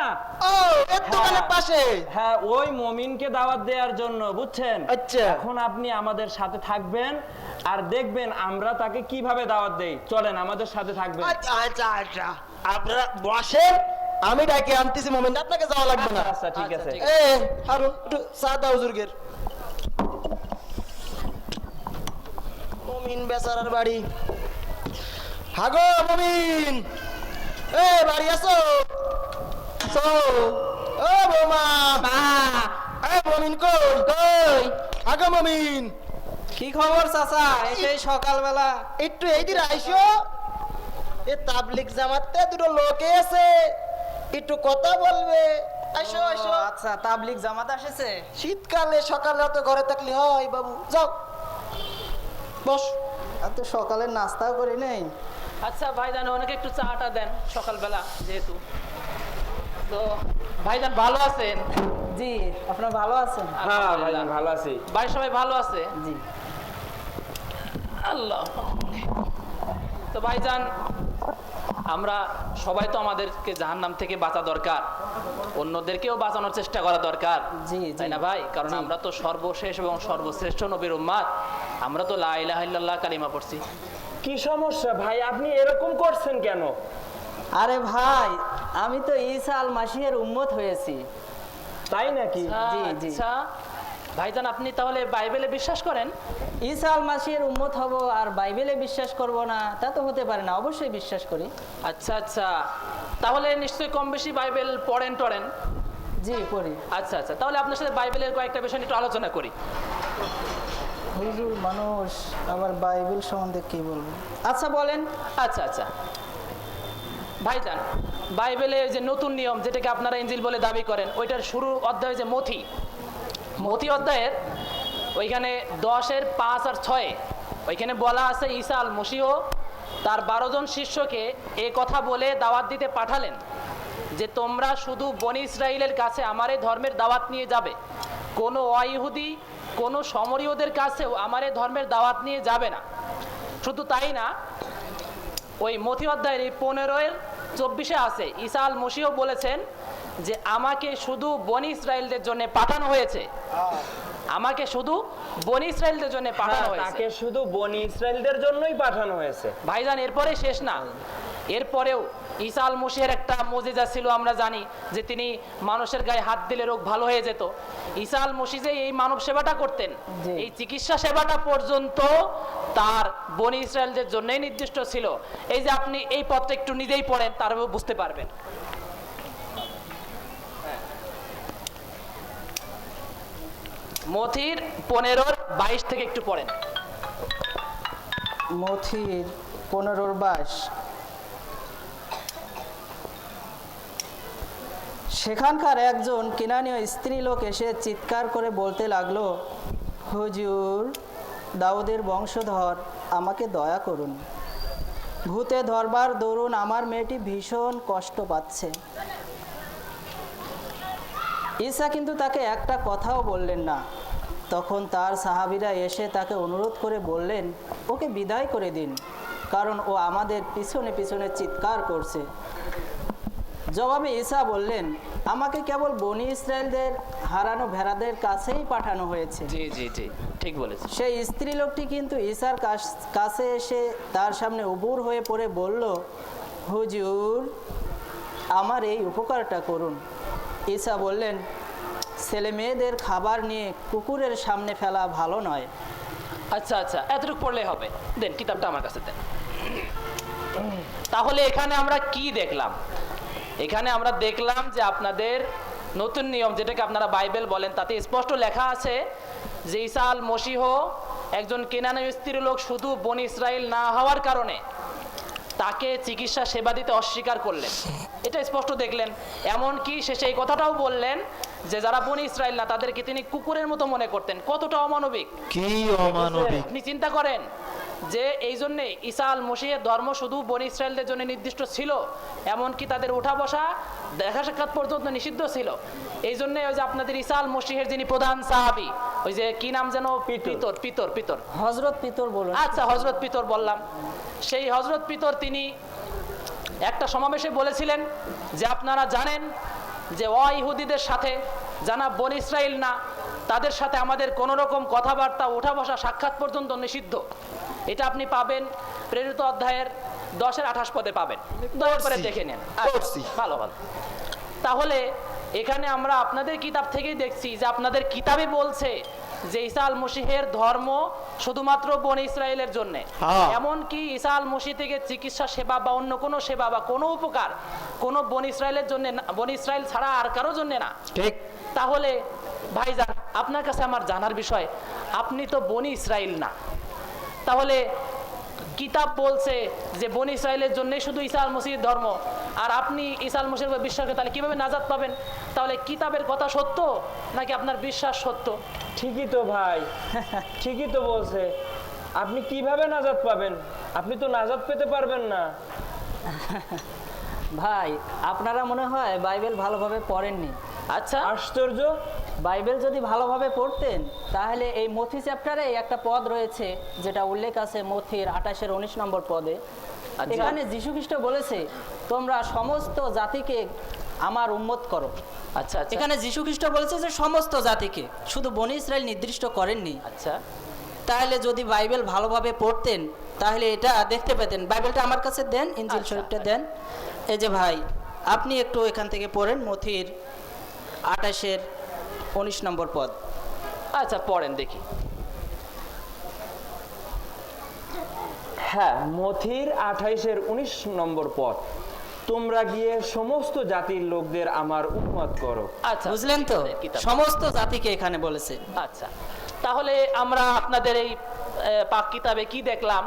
ও এর দোকানের পাশে। হ্যাঁ ওই মমিনকে দাওয়াত দেওয়ার জন্য, বুঝছেন? আচ্ছা। এখন আপনি আমাদের সাথে থাকবেন আর দেখবেন আমরা তাকে কিভাবে দাওয়াত দেই। চলেন আমাদের সাথে থাকবেন। আচ্ছা আচ্ছা আচ্ছা, আপনারা বসেন, আমি ডাকে আনতেছি মোমেন, আপনাকে যাওয়া লাগবে না। আচ্ছা ঠিক আছে। এ হারুন একটু চা দাও হুজুরকে। মমিন বেচারার বাড়ি। হাগো মমিন, এ বাড়ি আসো। ও বৌমা, এ মমিন কই কই? হাগো মমিন, কি খবর চাচা? এই সকালবেলা একটু এইদিকে আইসো। এ তাবলিগ জামাতে দুটো লোক আছে, একটু কথা বলবে। আইসো আইসো। আচ্ছা, তাবলিগ জামাত এসেছে। শীতকালে সকালে অত ঘরে থাকলে হয় বাবু, যাও বস। এত সকালের নাস্তাও করি নেই। আচ্ছা ভাইজান, অনেকে একটু চাটা দেন সকালবেলা যেহেতু। তো ভাইজান ভালো আছেন? জি, আপনারা ভালো আছেন? হ্যাঁ ভাইজান ভালো আছি। বাড়ির সবাই ভালো আছে? জি। আল্লাহ। তো ভাইজান, আমরা সবাই তো আমাদেরকে জাহান্নাম থেকে বাঁচা দরকার, অন্যদেরকেও বাঁচানোর চেষ্টা করা দরকার, জি তাই না ভাই? কারণ আমরা তো সর্বশেষ এবং সর্বশ্রেষ্ঠ নবীর উম্মাত, আমরা তো লা ইলাহা ইল্লাল্লাহ কালিমা পড়ছি। কি সমস্যা ভাই, আপনি এরকম করছেন কেন? আরে ভাই, আমি তো ঈসা আল মাসিহের উম্মত হয়েছি। তাই নাকি? জি জি। আচ্ছা ভাইজান, আপনি তাহলে বাইবেলে বিশ্বাস করেন? ঈসা আল মাসিহের উম্মত হব আর বাইবেলে বিশ্বাস করব না, তা তো হতে পারে না। অবশ্যই বিশ্বাস করি। আচ্ছা আচ্ছা, তাহলে নিশ্চয়ই কম বেশি বাইবেল পড়েন টড়েন? জি পড়ি। আচ্ছা আচ্ছা, তাহলে আপনার সাথে বাইবেলের কয়েকটা বিষয় নিয়ে একটু আলোচনা করি। হুজুর মানুষ আবার বাইবেল সম্বন্ধে কি বলবো? আচ্ছা বলেন। আচ্ছা আচ্ছা ভাইজান, বাইবেলে যে নতুন নিয়ম যেটাকে আপনারা ইনজিল বলে দাবি করেন, ওইটার শুরু অধ্যায় যে মথি অধ্যায়ের ওইখানে 10-এর 5 আর 6 ওইখানে বলা আছে ঈসা আল মসীহ তার 12 জন শিষ্যকে এই কথা বলে দাওয়াত দিতে পাঠালেন যে তোমরা শুধু বনি ইসরাইলের কাছে আমার এই ধর্মের দাওয়াত নিয়ে যাবে, কোনো অইহুদি কোনো সমরীয়দের কাছেও আমার এই ধর্মের দাওয়াত নিয়ে যাবে না। শুধু তাই না, ওই মথি অধ্যায়ের এই 15-24 আছে ঈসা আল মসীহ বলেছেন যে আমাকে শুধু বনি ইসরাইলদের জন্য পাঠানো হয়েছে, আমাকে শুধু বনি ইসরাইলদের জন্য পাঠানো হয়েছে। তাকে শুধু বনি ইসরাইলদের জন্যই পাঠানো হয়েছে। ভাইজান এরপরে শেষ না, এরপরেও ঈসা আল মসীহের একটা মুজিজা ছিল, আমরা জানি যে তিনি মানুষের গায়ে হাত দিলে রোগ ভালো হয়ে যেত। ঈসা আল মসীহ যে এই মানব সেবাটা করতেন, এই চিকিৎসা সেবাটা পর্যন্ত তার বনি ইসরায়েলদের জন্যই নির্দিষ্ট ছিল। এই যে আপনি এই পথটা একটু নিজেই পড়েন, তারপরে বুঝতে পারবেন। মথির 15-22 থেকে একটু পড়েন। মথির 15-22। সেখানকার একজন কেনানীয় স্ত্রী লোক এসে চিৎকার করে বলতে লাগলো, হুজুর, দাউদের বংশধর, আমাকে দয়া করুন। ভূতে ধরবার দরুন আমার মেয়েটি ভীষণ কষ্ট পাচ্ছে। ঈসা কিন্তু তাকে একটা কথাও বললেন না। তখন তার সাহাবীরা এসে তাকে অনুরোধ করে বললেন, ওকে বিদায় করে দিন, কারণ ও আমাদের পিছনে পিছনে চিৎকার করছে। জবাবে ঈসা বললেন, আমাকে কেবল বনি ইসরায়েলদের হারানো ভেড়াদের কাছেই পাঠানো হয়েছে। জি জি জি, ঠিক বলেছেন। সেই স্ত্রী লোকটি কিন্তু ঈসার কাছে এসে তার সামনে উবুর হয়ে পড়ে বলল, হুজুর, আমার এই উপকারটা করুন। ঈসা বললেন, ছেলে মেয়েদের খাবার নিয়ে কুকুরের সামনে ফেলা ভালো নয়। আচ্ছা আচ্ছা, এতটুকু পড়লে হবে। দেন কিতাবটা আমার কাছে দেন। তাহলে এখানে আমরা কি দেখলাম? এখানে আমরা দেখলাম যে আপনাদের নতুন নিয়ম যেটাকে আপনারা বাইবেল বলেন, তাতে স্পষ্ট লেখা আছে যে ঈসা আল মসীহ একজন কেনানীয় স্ত্রী লোক শুধু বনি ইসরাইল না হওয়ার কারণে তাকে চিকিৎসা সেবা দিতে অস্বীকার করলেন। এটা স্পষ্ট দেখলেন। এমনকি শেষে এই কথাটাও বললেন যে যারা বনি ইসরাইল না তাদেরকে তিনি কুকুরের মতো মনে করতেন। কতটা অমানবিক! কি অমানবিক! আপনি চিন্তা করেন যে এই জন্যে ঈসা আল মসীহের ধর্ম শুধু বনি ইসরায়েলদের জন্য নির্দিষ্ট ছিল, এমনকি তাদের উঠা বসা দেখা সাক্ষাৎ পর্যন্ত নিষিদ্ধ ছিল। এই জন্যে ওই যে আপনাদের ঈসা আল মসীহের যিনি প্রধান সাহাবী ওই যে কি নাম যেন, পিতর পিতর পিতর হযরত পিতর বলুন। আচ্ছা, হযরত পিতর বললাম। সেই হযরত পিতর তিনি একটা সমাবেশে বলেছিলেন যে আপনারা জানেন যে ইহুদিদের সাথে যারা বনি ইসরাইল না, তাদের সাথে আমাদের কোনো রকম কথাবার্তা, ওঠা বসা, সাক্ষাৎ পর্যন্ত নিষিদ্ধ। এটা আপনি পাবেন প্রেরিত অধ্যায়ের 10-28 পদে পাবেন, দয়া করে দেখে নেন। ভালো ভালো। তাহলে এখানে আমরা আপনাদের কিতাব থেকেই দেখছি যে আপনাদের কিতাবে বলছে যে ঈসা আল মসিহের ধর্ম শুধুমাত্র বনি ইসরায়েলের জন্য। এমনকি ঈসা আল মসিহ থেকে চিকিৎসা সেবা বা অন্য কোনো সেবা বা কোনো উপকার কোনো বনি ইসরায়েলের জন্য, বনি ইসরায়েল ছাড়া আর কারো জন্য না। ঠিক। তাহলে ভাইজান, আপনার কাছে আমার জানার বিষয়, আপনি তো বনি ইসরায়েল না, তাহলে কিতাব বলছে যে বনি ইসরায়েলের জন্যই শুধু ঈসা আল মসিহের ধর্ম, আর আপনি ঈসা আল মসিহের উপর বিশ্বাস করেন, তাহলে কিভাবে নাজাত পাবেন? তাহলে কিতাবের কথা সত্য নাকি আপনার বিশ্বাস সত্য? ঠিকই তো ভাই, ঠিকই তো বলছে। আপনি কিভাবে নাজাত পাবেন? আপনি তো নাজাত পেতে পারবেন না। ভাই, আপনারা মনে হয় বাইবেল ভালোভাবে পড়েননি। আচ্ছা, আশ্চর্য। বাইবেল যদি ভালোভাবে পড়তেন তাহলে এই মথি চ্যাপ্টারে একটা পদ রয়েছে যেটা উল্লেখ আছে মথির 28-19 নম্বর পদে। এখানে যীশু খ্রিস্ট বলেছে তোমরা সমস্ত জাতিকে আমার উম্মত করো। আচ্ছা, এখানে যীশু খ্রিস্ট বলেছে যে সমস্ত জাতিকে, শুধু বনি ইসরায়েল নির্দিষ্ট করেননি। আচ্ছা, তাহলে যদি বাইবেল ভালোভাবে পড়তেন তাহলে এটা দেখতে পেতেন। বাইবেলটা আমার কাছে দেন, ইনজিল শরীফটা দেন। এই যে ভাই, আপনি একটু এখান থেকে পড়েন মথির 28-19 নম্বর পদ। আচ্ছা, পড়েন দেখি। হ্যাঁ, মথির 28-19 নম্বর পদ। তোমরা গিয়ে সমস্ত জাতির লোকদের আমার উম্মত করো। আচ্ছা, বুঝলেন তো, সমস্ত জাতিকে এখানে বলেছে। আচ্ছা, তাহলে আমরা আপনাদের এই পাক কিতাবে কি দেখলাম?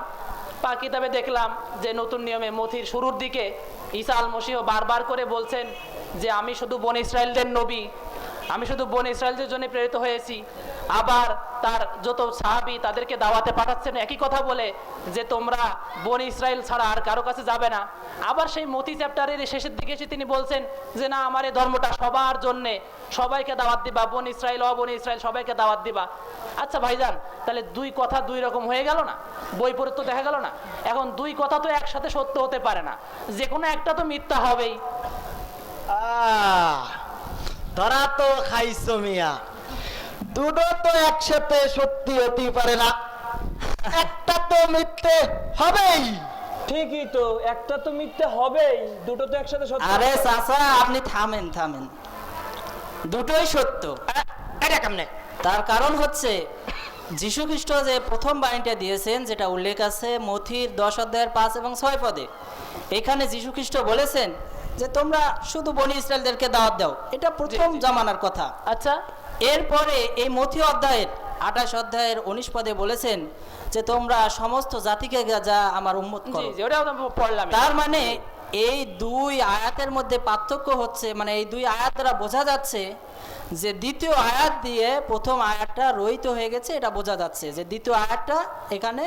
পাক কিতাবে দেখলাম যে নতুন নিয়মে মথির শুরুর দিকে ঈসা আল মসিহ বারবার করে বলছেন যে আমি শুধু বনি ইসরায়েলদের নবী, আমি শুধু বনি ইসরায়েলদের জন্য প্রেরিত হয়েছি। আবার তার যত সাহাবী তাদেরকে দাওয়াতে পাঠাচ্ছেন একই কথা বলে যে তোমরা বনি ইসরায়েল ছাড়া আর কারো কাছে যাবে না। আবার সেই মথি চ্যাপ্টারের শেষের দিকে এসে তিনি বলছেন যে না, আমার এই ধর্মটা সবার জন্যে, সবাইকে দাওয়াত দিবা, বনি ইসরায়েল অবনি ইসরায়েল সবাইকে দাওয়াত দিবা। আচ্ছা ভাইজান, তাহলে দুই কথা দুই রকম হয়ে গেল না? বই পড়ে তো দেখা গেল না। এখন দুই কথা তো একসাথে সত্য হতে পারে না, যে কোনো একটা তো মিথ্যা হবেই। ধরা তো খাইছো মিয়া, দুটো তো একসাথে সত্যি হতে পারে না, একটা তো মিথ্যে হবেই। ঠিকই তো, একটা তো মিথ্যে হবেই, দুটো তো একসাথে সত্য। আরে চাচা, আপনি থামেন থামেন, দুটোই সত্য। এটা কেমনে? তার কারণ হচ্ছে যীশু খ্রিস্ট যে প্রথম বাণীটা দিয়েছেন, যেটা উল্লেখ আছে মথির 10-5-6 পদে, এখানে যীশু খ্রিস্ট বলেছেন যে তোমরা শুধু বনি ইসরায়েলদেরকে দাওয়াত দাও। এটা প্রথম জামানার কথা। আচ্ছা, এরপরে এই মথি অধ্যায়ের 28-19 পদে বলেছেন যে তোমরা সমস্ত জাতিকে যা আমার উম্মত করো। পড়লাম। তার মানে এই দুই আয়াতের মধ্যে পার্থক্য হচ্ছে, মানে এই দুই আয়াত দ্বারা বোঝা যাচ্ছে যে দ্বিতীয় আয়াত দিয়ে প্রথম আয়াতটা রহিত হয়ে গেছে। এটা বোঝা যাচ্ছে যে দ্বিতীয় আয়াতটা এখানে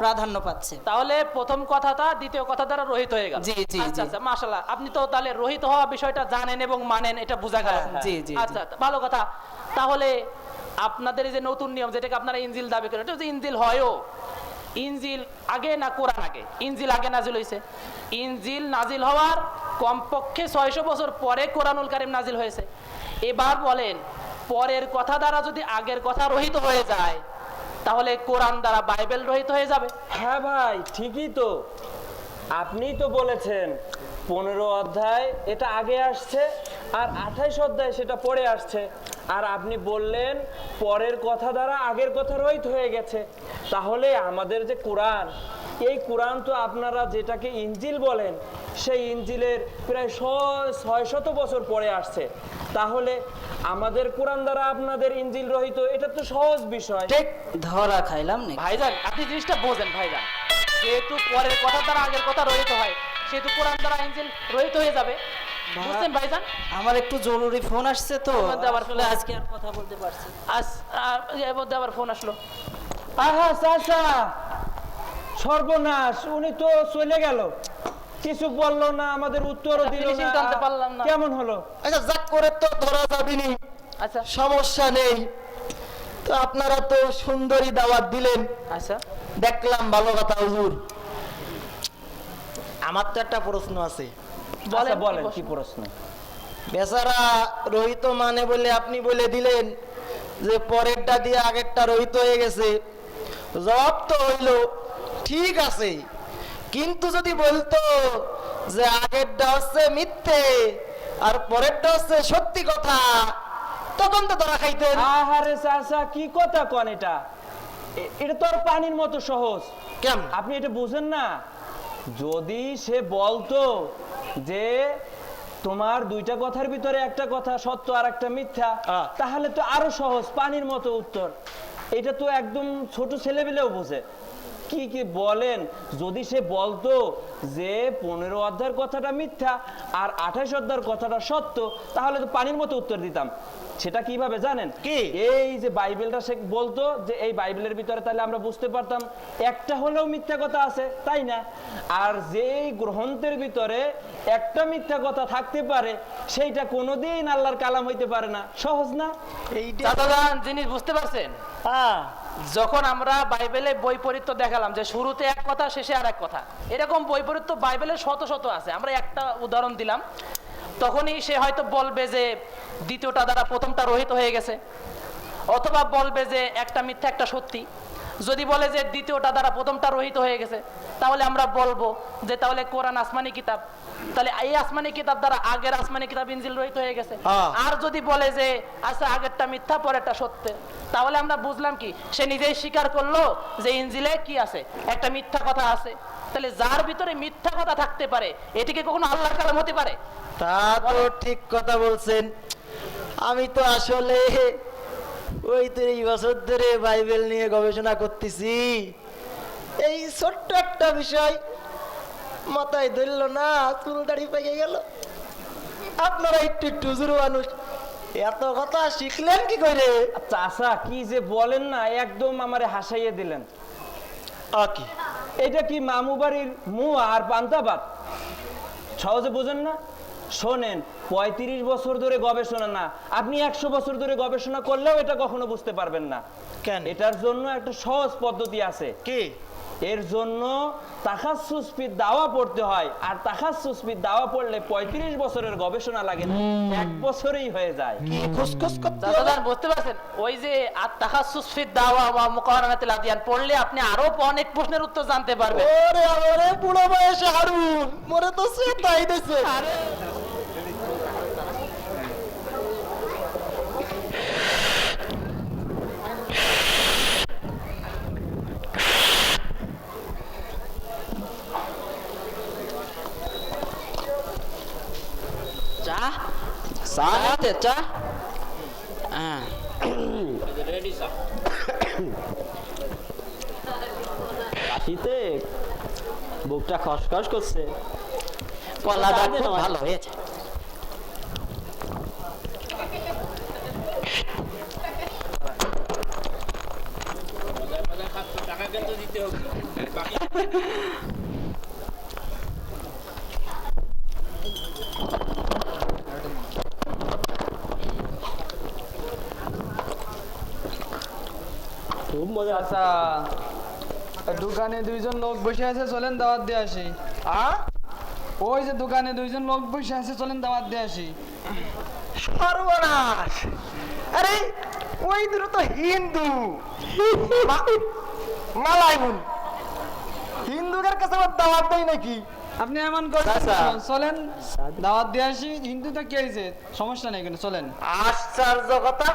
প্রাধান্য পাচ্ছে। তাহলে প্রথম কথাটা দ্বিতীয় কথা দ্বারা রহিত হয়ে গেল। জি জি, আচ্ছা আচ্ছা, মাশাআল্লাহ, আপনি তো তাহলে রহিত হওয়া বিষয়টা জানেন এবং মানেন, এটা বোঝা গেল। জি জি, আচ্ছা, ভালো কথা। তাহলে আপনাদের এই যে নতুন নিয়ম, যেটাকে আপনারা ইনজিল দাবি করেন, এটা ইনজিল হয়ও, ইনজিল আগে না কোরআন আগে? ইনজিল আগে নাজিল হয়েছে। ইনজিল নাজিল হওয়ার কমপক্ষে 600 বছর পরে কোরআনুল কারীম নাজিল হয়েছে। এবার বলেন, পরের কথা দ্বারা যদি আগের কথা রহিত হয়ে যায় তাহলে কোরআন দ্বারা বাইবেল রহিত হয়ে যাবে? হ্যাঁ ভাই, ঠিকই তো। আপনি তো বলেছেন 15 অধ্যায় এটা আগে আসছে আর 28 অধ্যায় সেটা পরে আসছে, আর আপনি বললেন পরের কথা দ্বারা আগের কথা রহিত হয়ে গেছে। তাহলে আমাদের যে কোরআন, এই কোরআন তো আপনারা যেটাকে ইনজিল বলেন, সেই ইনজিলের প্রায় 600 বছর পরে আসছে। তাহলে আমাদের কোরআন দ্বারা আপনাদের ইনজিল রহিত, এটা তো সহজ বিষয়। ঠিক ধরা খাইলাম না ভাইজান, আপনি জিনিসটা বোঝেন ভাইজান। যেহেতু পরের কথা দ্বারা আগের কথা রহিত হয়, সেহেতু কোরআন দ্বারা ইনজিল রহিত হয়ে যাবে। বুঝছেন ভাইজান? আমার একটু জরুরি ফোন আসছে তো, আসলে আজকে আর কথা বলতে পারছি। এর মধ্যে আবার ফোন আসলো। আহা চাচা, সর্বনাশ, উনি তো চলে গেল, কিছু বললো না, আমাদের উত্তরও দিল না। কেমন হলো? আচ্ছা, যাক করে তো ধরা যাবে নি। আচ্ছা, সমস্যা নেই। তো আপনারা তো সুন্দরী দাওয়াত দিলেন, আচ্ছা দেখলাম, ভালো কথা হুজুর। আমার তো একটা প্রশ্ন আছে। বলেন, বলেন কি প্রশ্ন? বেচারা রহিত মানে বলে আপনি বলে দিলেন যে পরেরটা দিয়ে আগেরটা রহিত হয়ে গেছে। জবাব তো হইলো ঠিক আছে, কিন্তু যদি বলতো যে আগেরটা হচ্ছে মিথ্যে আর পরেরটা হচ্ছে সত্যি কথা, তখন তো ধরা খাইতেন। আহারে চাচা কি কথা কন এটা? এটা তো আর পানির মতো সহজ। কেমন? আপনি এটা বুঝেন না? যদি সে বলতো যে তোমার দুইটা কথার ভিতরে একটা কথা সত্য আর একটা মিথ্যা, তাহলে তো আরো সহজ, পানির মতো উত্তর। এটা তো একদম ছোট ছেলেবেলেও বোঝে। কি কি বলেন? যদি সে বলতো যে 15 অধ্যায়ের কথাটা মিথ্যা আর 28 অধ্যায়ের কথাটা সত্য, তাহলে তো পানির মতো উত্তর দিতাম। সেটা কিভাবে জানেন? কি? এই যে বাইবেলটা সে বলতো যে এই বাইবেলের ভিতরে, তাহলে আমরা বুঝতে পারতাম একটা হলেও মিথ্যা কথা আছে, তাই না? আর যেই গ্রন্থের ভিতরে একটা মিথ্যা কথা থাকতে পারে, সেইটা কোনোদিন আল্লাহর কালাম হইতে পারে না। সহজ না? দাদাজান জিনিস বুঝতে পারছেন? যখন আমরা বাইবেলে বৈপরীত্য দেখালাম যে শুরুতে এক কথা শেষে আর এক কথা, এরকম বৈপরীত্য বাইবেলে শত শত আছে। আমরা একটা উদাহরণ দিলাম, তখনই সে হয়তো বলবে যে দ্বিতীয়টা দ্বারা প্রথমটা রহিত হয়ে গেছে, অথবা বলবে যে একটা মিথ্যা একটা সত্যি। যদি বলে যে দ্বিতীয়টা দ্বারা প্রথমটা রহিত হয়ে গেছে, তাহলে আমরা বলবো যে তাহলে কোরআন আসমানি কিতাব, তাহলে এই আসমানি কিতাব দ্বারা আগের আসমানি কিতাব ইনজিল রহিত হয়ে গেছে। আর যদি বলে যে আচ্ছা আগেরটা মিথ্যা পরেরটা সত্য, তাহলে আমরা বুঝলাম কি সে নিজেই স্বীকার করলো যে ইনজিলে কি আছে, একটা মিথ্যা কথা আছে। তাহলে যার ভিতরে মিথ্যা কথা থাকতে পারে, এটিকে কখনো আল্লাহর কালাম হতে পারে? তা তো ঠিক কথা বলছেন। আমি তো আসলে ওই 30 বছর ধরে বাইবেল নিয়ে গবেষণা করতেছি। এই ছোট্ট একটা বিষয় মাথায় ধরল না, চুল দাড়ি পেকে গেল। আপনারা একটু একটু জুরু মানুষ, এত কথা শিখলেন কি করে? চাচা কি যে বলেন না, একদম আমারে হাসাইয়ে দিলেন। কি এটা কি মামু বাড়ির মুয়া আর পান্তা ভাত? সহজে বোঝেন না? শোনেন, 35 বছর ধরে গবেষণা না, আপনি 100 বছর ধরে গবেষণা করলেও এটা কখনো বুঝতে পারবেন না। কেন? এটার জন্য একটা সহজ পদ্ধতি আছে। কি? এর জন্য তাখাসসুস ফি দাওয়া পড়তে হয়, আর তাখাসসুস ফি দাওয়া পড়লে 35 বছরের গবেষণা লাগে না, 1 বছরেই হয়ে যায়। খুসখুস করতে হবে। দাদাজান বুঝতে পারছেন? ওই যে আত-তাখাসসুস ফি দাওয়া ওয়া মুকারানাতুল আদিয়ান পড়লে আপনি আরো অনেক প্রশ্নের উত্তর জানতে পারবেন। ওরে ওরে বুড়ো বয়সে হারুন মরে তো সে তাই দিছে। চা চা নিতে চা। কাশিতে বুকটা খসখস করছে। কলাটা খুব ভালো হয়েছে। টাকা কিন্তু দিতে হবে। খুব মজা। আচ্ছা, দোকানে 2জন লোক বসে আছে, চলেন দাওয়াত দিয়ে আসি। ওই যে দোকানে 2জন লোক বসে আছে, চলেন দাওয়াত দিয়ে আসি। সর্বনাশ! আরে ওই দুটো তো হিন্দু, মালাইমুন হিন্দুদের কাছে আবার দাওয়াত দেয় নাকি? আপনি এমন করছেন, চলেন দাওয়াত দিয়ে আসি। হিন্দু তো কি হয়েছে, সমস্যা নেই, কিন্তু চলেন। আশ্চর্য কথা,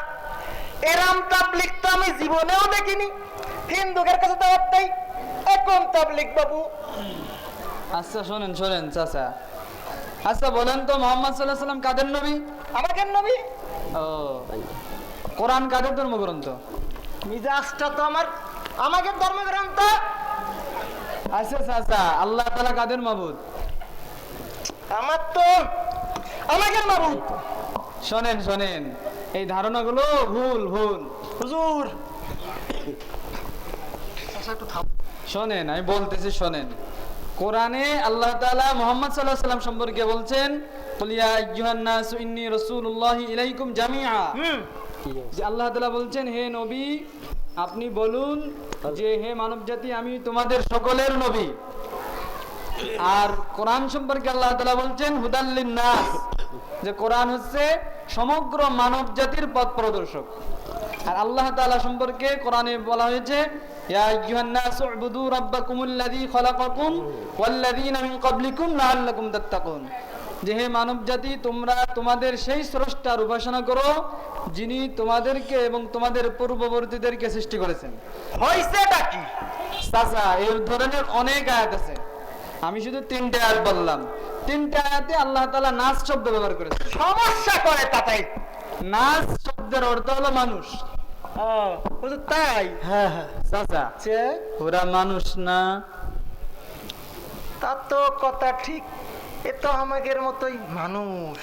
এরাম তাবলিগ তো আমি জীবনেও দেখিনি। হিন্দুদের কাছে দাওয়াত দেয়, এখন তাবলিগ বাবু। আচ্ছা শোনেন শোনেন চাচা, আচ্ছা বলেন তো মোহাম্মদ সাল্লাল্লাহু আলাইহি সাল্লাম কাদের নবী? আমাদের নবী। ও, কোরআন কাদের ধর্মগ্রন্থ? মিজাজটা তো আমাদের ধর্মগ্রন্থ। আচ্ছা চাচা, আল্লাহ তাআলা কাদের মাবুদ? আমার তো আমাদের মাবুদ। শোনেন শোনেন, এই ধারণাগুলো ভুল ভুল। হুজুর শোনেন, আমি বলতেছি শোনেন। কোরআনে আল্লাহ তাআলা মুহাম্মদ সাল্লাল্লাহু আলাইহি ওয়াসাল্লাম সম্পর্কে বলছেন, কুল ইয়া আইয়ুহান নাসু ইন্নী রাসূলুল্লাহি ইলাইকুম জামিআ। যে আল্লাহ তাআলা বলছেন, হে নবী আপনি বলুন যে হে মানব জাতি আমি তোমাদের সকলের নবী। আর কোরআন সম্পর্কে আল্লাহ তাআলা বলছেন হুদাল্লিন নাস, যে কোরআন হচ্ছে সমগ্র মানব জাতির পথ প্রদর্শক। আর আল্লাহ তাআলা সম্পর্কে কোরআনে বলা হয়েছে ইয়া আইয়ুহান নাসু উবুদু রাব্বাকুমুল্লাযী খালাকাকুম ওয়াল্লাযীনা মিন ক্বাবলিকুম লাআল্লাকুম তাত্তাকুন, যে হে মানব জাতি তোমরা তোমাদের সেই স্রষ্টার উপাসনা করো যিনি তোমাদেরকে এবং তোমাদের পূর্ববর্তীদেরকে সৃষ্টি করেছেন। হইছেটা কি? চাচা এর ধরনের অনেক আয়াত আছে, আমি শুধু 3টে আয়াত বললাম। 3টে আয়াতে আল্লাহ তাআলা নাস শব্দ ব্যবহার করেছেন। সমস্যা করে তাতে। নাস শব্দের অর্থ হলো মানুষ। তাই? হ্যাঁ হ্যাঁ চাচা, ওরা মানুষ না? তা তো কথা ঠিক, এ তো আমাদের মতোই মানুষ।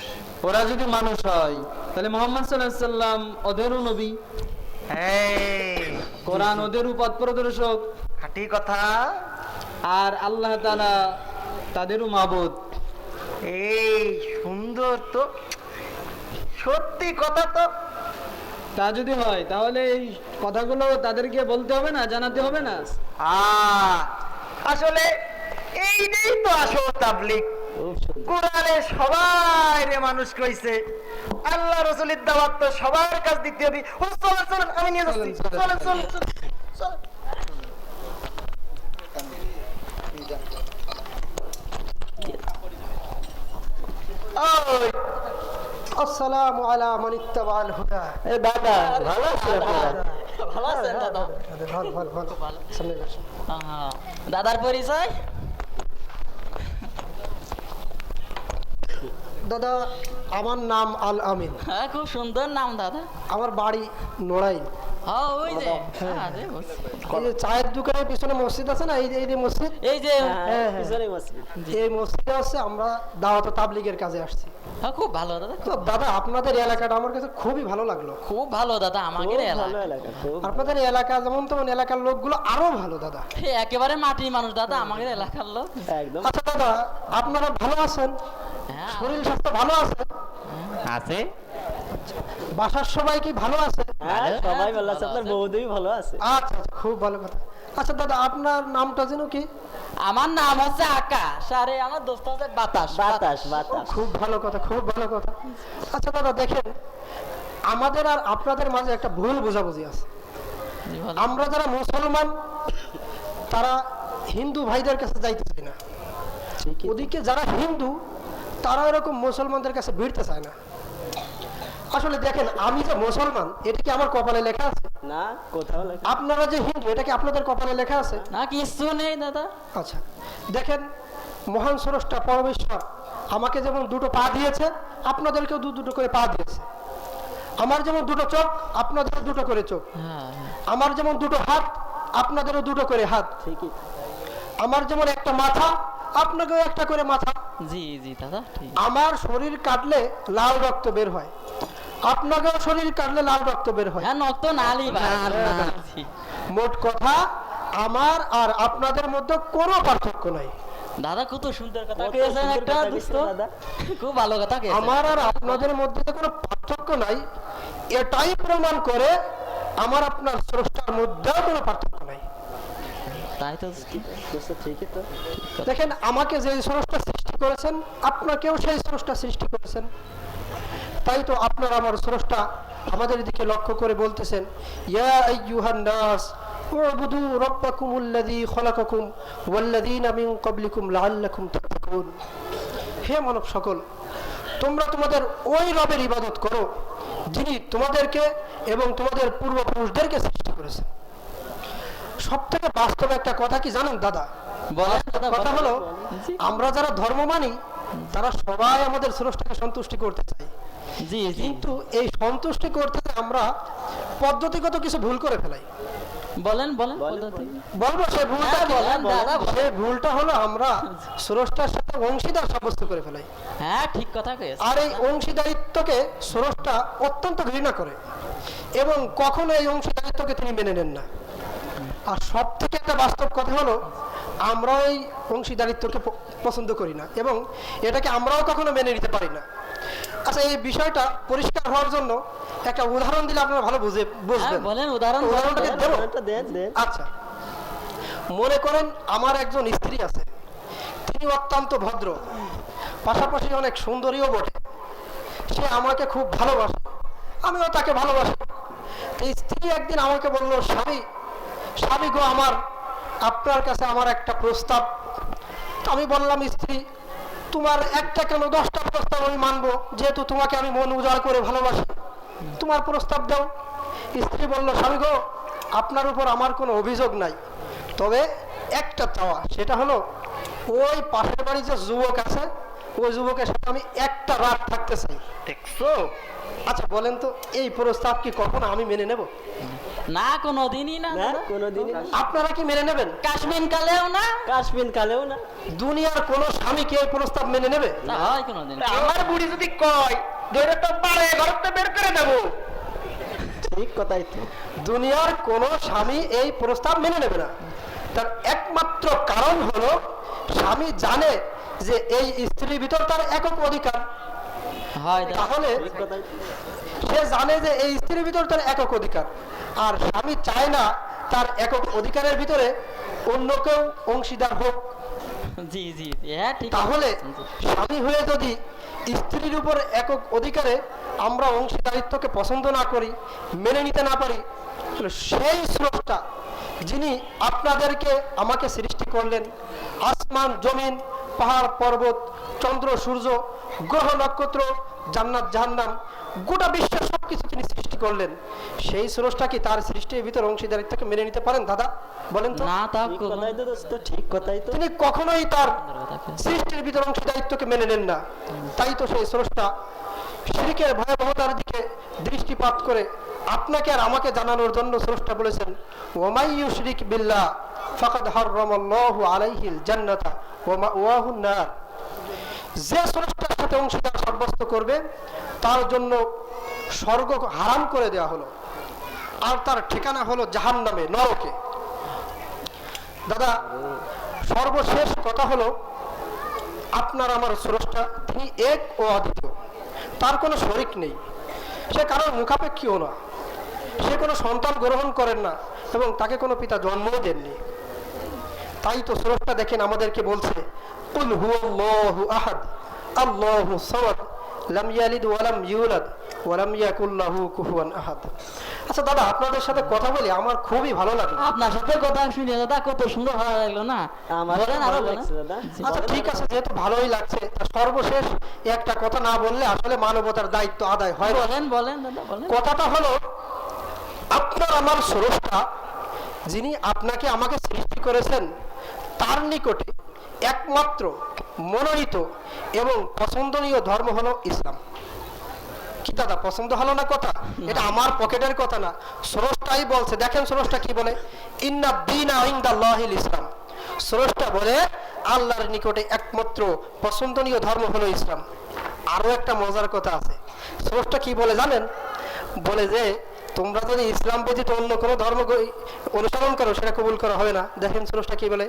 ওরা যদি মানুষ হয় তাহলে মুহাম্মদ সাল্লাল্লাহু আলাইহি সাল্লাম ওদেরও নবী, কোরআন ওদেরও পথ প্রদর্শক, খাঁটি কথা। আর আল্লাহ তাআলা তাদেরও মাবুদ। এই সুন্দর তো, সত্যি কথা তো। তা যদি হয় তাহলে এই কথাগুলো তাদেরকে বলতে হবে না, জানাতে হবে না? আসলে এইটাই তো আসল তাবলীগ। কোরআনে সবাই রে মানুষ কইছে, আল্লাহ রাসূলের দাওয়াত তো সবার কাছে দিতে হবে। চলেন চলেন, আমি নিয়ে যাচ্ছি। চলেন চলেন চলেন। ওই আসসালামু আলা মান ইত্তাবাল হুদা। এ দাদা ভালো আছেন? ভালো আছেন দাদা? ভালো ভালো ভালো। সামনে বসুন। দাদার পরিচয়? দাদা আমার নাম আল আমিন। হ্যাঁ, খুব সুন্দর নাম দাদা। আমার বাড়ি নোড়াইল। হ্যাঁ ওই যে এই যে চায়ের দোকানের পিছনে মসজিদ আছে না, এই যে মসজিদ, এই যে পিছনে মসজিদ। এই মসজিদে হচ্ছে আমরা দাওয়াত ও তাবলীগের কাজে আসছি। হ্যাঁ খুব ভালো দাদা। তো দাদা আপনাদের এলাকাটা আমার কাছে খুবই ভালো লাগলো। খুব ভালো দাদা, আমাদের এলাকা। আপনাদের এলাকা যেমন তেমন এলাকার লোকগুলো আরো ভালো দাদা, একেবারে মাটির মানুষ দাদা, আমাদের এলাকার লোক। একদম। আচ্ছা দাদা আপনারা ভালো আছেন? শরীর স্বাস্থ্য ভালো আছে? আছে। বাসার সবাই কি ভালো আছে? হ্যাঁ সবাই ভালো আছে, আপনার বৌদিও ভালো আছে। আচ্ছা আচ্ছা, খুব ভালো কথা। আচ্ছা দাদা আপনার নামটা যেন কি? আমার নাম হচ্ছে আকাশ, আরে আমার দোস্ত হচ্ছে বাতাস। বাতাস বাতাস। খুব ভালো কথা, খুব ভালো কথা। আচ্ছা দাদা দেখেন, আমাদের আর আপনাদের মাঝে একটা ভুল বোঝাবুঝি আছে। আমরা যারা মুসলমান তারা হিন্দু ভাইদের কাছে যাইতে চাই না, ওদিকে যারা হিন্দু তারা এরকম মুসলমানদের কাছে ভিড়তে চায় না। আসলে দেখেন আমি যে মুসলমান এটা কি আমার কপালে লেখা আছে? না, কোথাও লেখা। আপনারা যে হিন্দু এটা কি আপনাদের কপালে লেখা আছে? না, কিছু নেই দাদা। আচ্ছা দেখেন, মহান স্রষ্টা পরমেশ্বর আমাকে যেমন দুটো পা দিয়েছে আপনাদেরকেও দুটো করে পা দিয়েছে। আমার যেমন দুটো চোখ আপনাদেরও দুটো করে চোখ। আমার যেমন দুটো হাত আপনাদেরও দুটো করে হাত। ঠিকই। আমার যেমন একটা মাথা আপনাকেও একটা করে মাথা। জি জি দাদা ঠিক। আমার শরীর কাটলে লাল রক্ত বের হয়, আপনাকেও শরীর কাটলে লাল রক্ত বের হয়। হ্যাঁ রক্ত নালি মোট কথা আমার আর আপনাদের মধ্যে কোনো পার্থক্য নাই। দাদা কত সুন্দর কথা কইছেন একটা দোস্ত, খুব ভালো কথা কইছেন। আমার আর আপনাদের মধ্যে কোনো পার্থক্য নাই, এটাই প্রমাণ করে আমার আপনার স্রষ্টার মধ্যেও কোনো পার্থক্য নাই। তাই তো ঠিকই তো। দেখেন আমাকে যে স্রষ্টা সৃষ্টি করেছেন আপনাকেও সেই স্রষ্টা সৃষ্টি করেছেন, তাই তো আপনার আমার স্রষ্টা আমাদের দিকে লক্ষ্য করে বলতেছেন ইয়া আইয়ুহান নাস উবুদু রাব্বাকুমুল্লাযী খালাকাকুম ওয়াল্লাযীনা মিন ক্বাবলিকুম লাআল্লাকুম তাত্তাকুন। হে মানব সকল, তোমরা তোমাদের ওই রবের ইবাদত করো যিনি তোমাদেরকে এবং তোমাদের পূর্বপুরুষদেরকে সৃষ্টি করেছেন। সব থেকে বাস্তব একটা কথা কি জানেন দাদা? কথা হলো আমরা যারা ধর্ম মানি তারা সবাই আমাদের স্রষ্টাকে সন্তুষ্টি করতে চাই, কিন্তু এই সন্তুষ্টি করতে আমরা পদ্ধতিগত কিছু ভুল করে ফেলাই। বলেন বলেন বলবো সেই ভুলটা কি? সেই ভুলটা হলো আমরা স্রষ্টার সাথে অংশীদার সাব্যস্ত করে ফেলাই। হ্যাঁ ঠিক কথা কইছেন। আর এই অংশীদারিত্বকে স্রষ্টা অত্যন্ত ঘৃণা করে এবং কখনো এই অংশীদারিত্বকে তিনি মেনে নেন না। আর সব থেকে একটা বাস্তব কথা হলো আমরা এই অংশীদারিত্বকে পছন্দ করি না এবং এটাকে আমরাও কখনো মেনে নিতে পারি না। আচ্ছা, এই বিষয়টা পরিষ্কার হওয়ার জন্য একটা উদাহরণ দিলে আপনারা ভালো বুঝবেন। বলেন, উদাহরণ উদাহরণটাকে দেবো? দেন দেন। আচ্ছা, মনে করেন আমার একজন স্ত্রী আছে, তিনি অত্যন্ত ভদ্র, পাশাপাশি অনেক সুন্দরীও বটে, সে আমাকে খুব ভালোবাসে, আমিও তাকে ভালোবাসি। তো স্ত্রী একদিন আমাকে বলল, স্বামী গো, আপনার কাছে আমার একটা প্রস্তাব। তো আমি বললাম, স্ত্রী, তোমার একটা কেন 10টা প্রস্তাব আমি মানবো, যেহেতু তোমাকে আমি মন উজাড় করে ভালোবাসি, তোমার প্রস্তাব দাও। স্ত্রী বলল, স্বামী গো, আপনার উপর আমার কোনো অভিযোগ নাই, তবে একটা চাওয়া, সেটা হলো ওই পাশের বাড়ি যে যুবক আছে, ওই যুবকের সাথে আমি একটা রাত থাকতে চাই। দেখছো? আচ্ছা বলেন তো, এই প্রস্তাব কি কখনো আমি মেনে নেব? না, কোনোদিনই না। কোনোদিনই। আপনারা কি মেনে নেবেন? কাশ্মীর কালেও না, কাশ্মীর কালেও না। দুনিয়ার কোন স্বামী কি এই প্রস্তাব মেনে নেবে? না হয় কোনোদিন। আমার বুড়ি যদি কয় ধরে তো পারে ঘরতে বের করে দেবো। ঠিক কথাই তো। দুনিয়ার কোন স্বামী এই প্রস্তাব মেনে নেবে না। তার একমাত্র কারণ হলো, স্বামী জানে যে এই স্ত্রীর ভিতর তার একক অধিকার। তাহলে সে জানে যে এই স্ত্রীর ভিতর তার একক অধিকার, আর স্বামী চায় না তার একক অধিকারের ভিতরে অন্য কেউ অংশীদার হোক। জি জি, হ্যাঁ ঠিক। তাহলে স্বামী হয়ে যদি স্ত্রীর উপর একক অধিকারে আমরা অংশীদারিত্বকে পছন্দ না করি, মেনে নিতে না পারি, তাহলে সেই স্রষ্টা যিনি আপনাদেরকে আমাকে সৃষ্টি করলেন, আসমান জমিন, পাহাড় পর্বত, চন্দ্র সূর্য, গ্রহ নক্ষত্র, জান্নাত জাহান্নাম, গোটা বিশ্বের সবকিছু তিনি সৃষ্টি করলেন, সেই স্রষ্টা কি তার সৃষ্টির ভিতর অংশীদারিত্বকে মেনে নিতে পারেন? দাদা বলেন তো। না, তা কথাই তো দোস্ত, ঠিক কথাই তো। তিনি কখনোই তার সৃষ্টির ভিতর অংশীদারিত্বকে মেনে নেন না। তাই তো সেই স্রষ্টা শিরকের ভয়াবহতার দিকে দৃষ্টিপাত করে আপনাকে আর আমাকে জানানোর জন্য স্রষ্টা বলেছেন, ওয়ামাই ইউশরিক বিল্লাহ ফাকাদ হারামাল্লাহু আলাইহিল জান্নাতা ওয়া মাওয়াহুন নার। যে স্রষ্টার সাথে অংশীদার সাব্যস্ত করবে তার জন্য স্বর্গ হারাম করে দেওয়া হলো, আর তার ঠিকানা হলো জাহান্নামে, নরকে। দাদা, সর্বশেষ কথা হলো, আপনার আমার স্রষ্টা তিনি এক ও অদ্বিতীয়, তার কোনো শরিক নেই, সে কারোর মুখাপেক্ষীও না, সে কোনো সন্তান গ্রহণ করেন না এবং তাকে কোনো পিতা জন্মও দেননি। তাই তো স্রষ্টা দেখেন আমাদেরকে বলছে, কুল হুয়াল্লাহু আহাদ আল্লাহু সামাদ লাম ইয়ালিদ ওয়া লাম ইউলাদ ওয়া লাম ইয়াকুল লাহু কুফুয়ান আহাদ। আচ্ছা দাদা, আপনাদের সাথে কথা বলি আমার খুবই ভালো লাগলো। আপনার সাথে কথা শুনে দাদা কত সুন্দর ভালো লাগলো না? বলেন, আরো বলেন। আচ্ছা ঠিক আছে, যেহেতু ভালোই লাগছে, তা সর্বশেষ একটা কথা না বললে আসলে মানবতার দায়িত্ব আদায় হয়। বলেন বলেন দাদা বলেন। কথাটা হলো, আপনার আমার স্রষ্টা যিনি আপনাকে আমাকে সৃষ্টি করেছেন, তার নিকটে একমাত্র মনোনীত এবং পছন্দনীয় ধর্ম হলো ইসলাম। কি দাদা, পছন্দ হলো না কথা? এটা আমার পকেটের কথা না, স্রষ্টাই বলছে। দেখেন স্রষ্টা কি বলে, ইন্না দীনা ইনদাল্লাহিল ইসলাম। স্রষ্টা বলে আল্লাহর নিকটে একমাত্র পছন্দনীয় ধর্ম হলো ইসলাম। আরো একটা মজার কথা আছে, স্রষ্টা কি বলে জানেন? বলে যে তোমরা যদি ইসলাম ব্যতীত অন্য কোনো ধর্ম অনুসরণ করো সেটা কবুল করা হবে না। দেখেন স্রষ্টা কি বলে,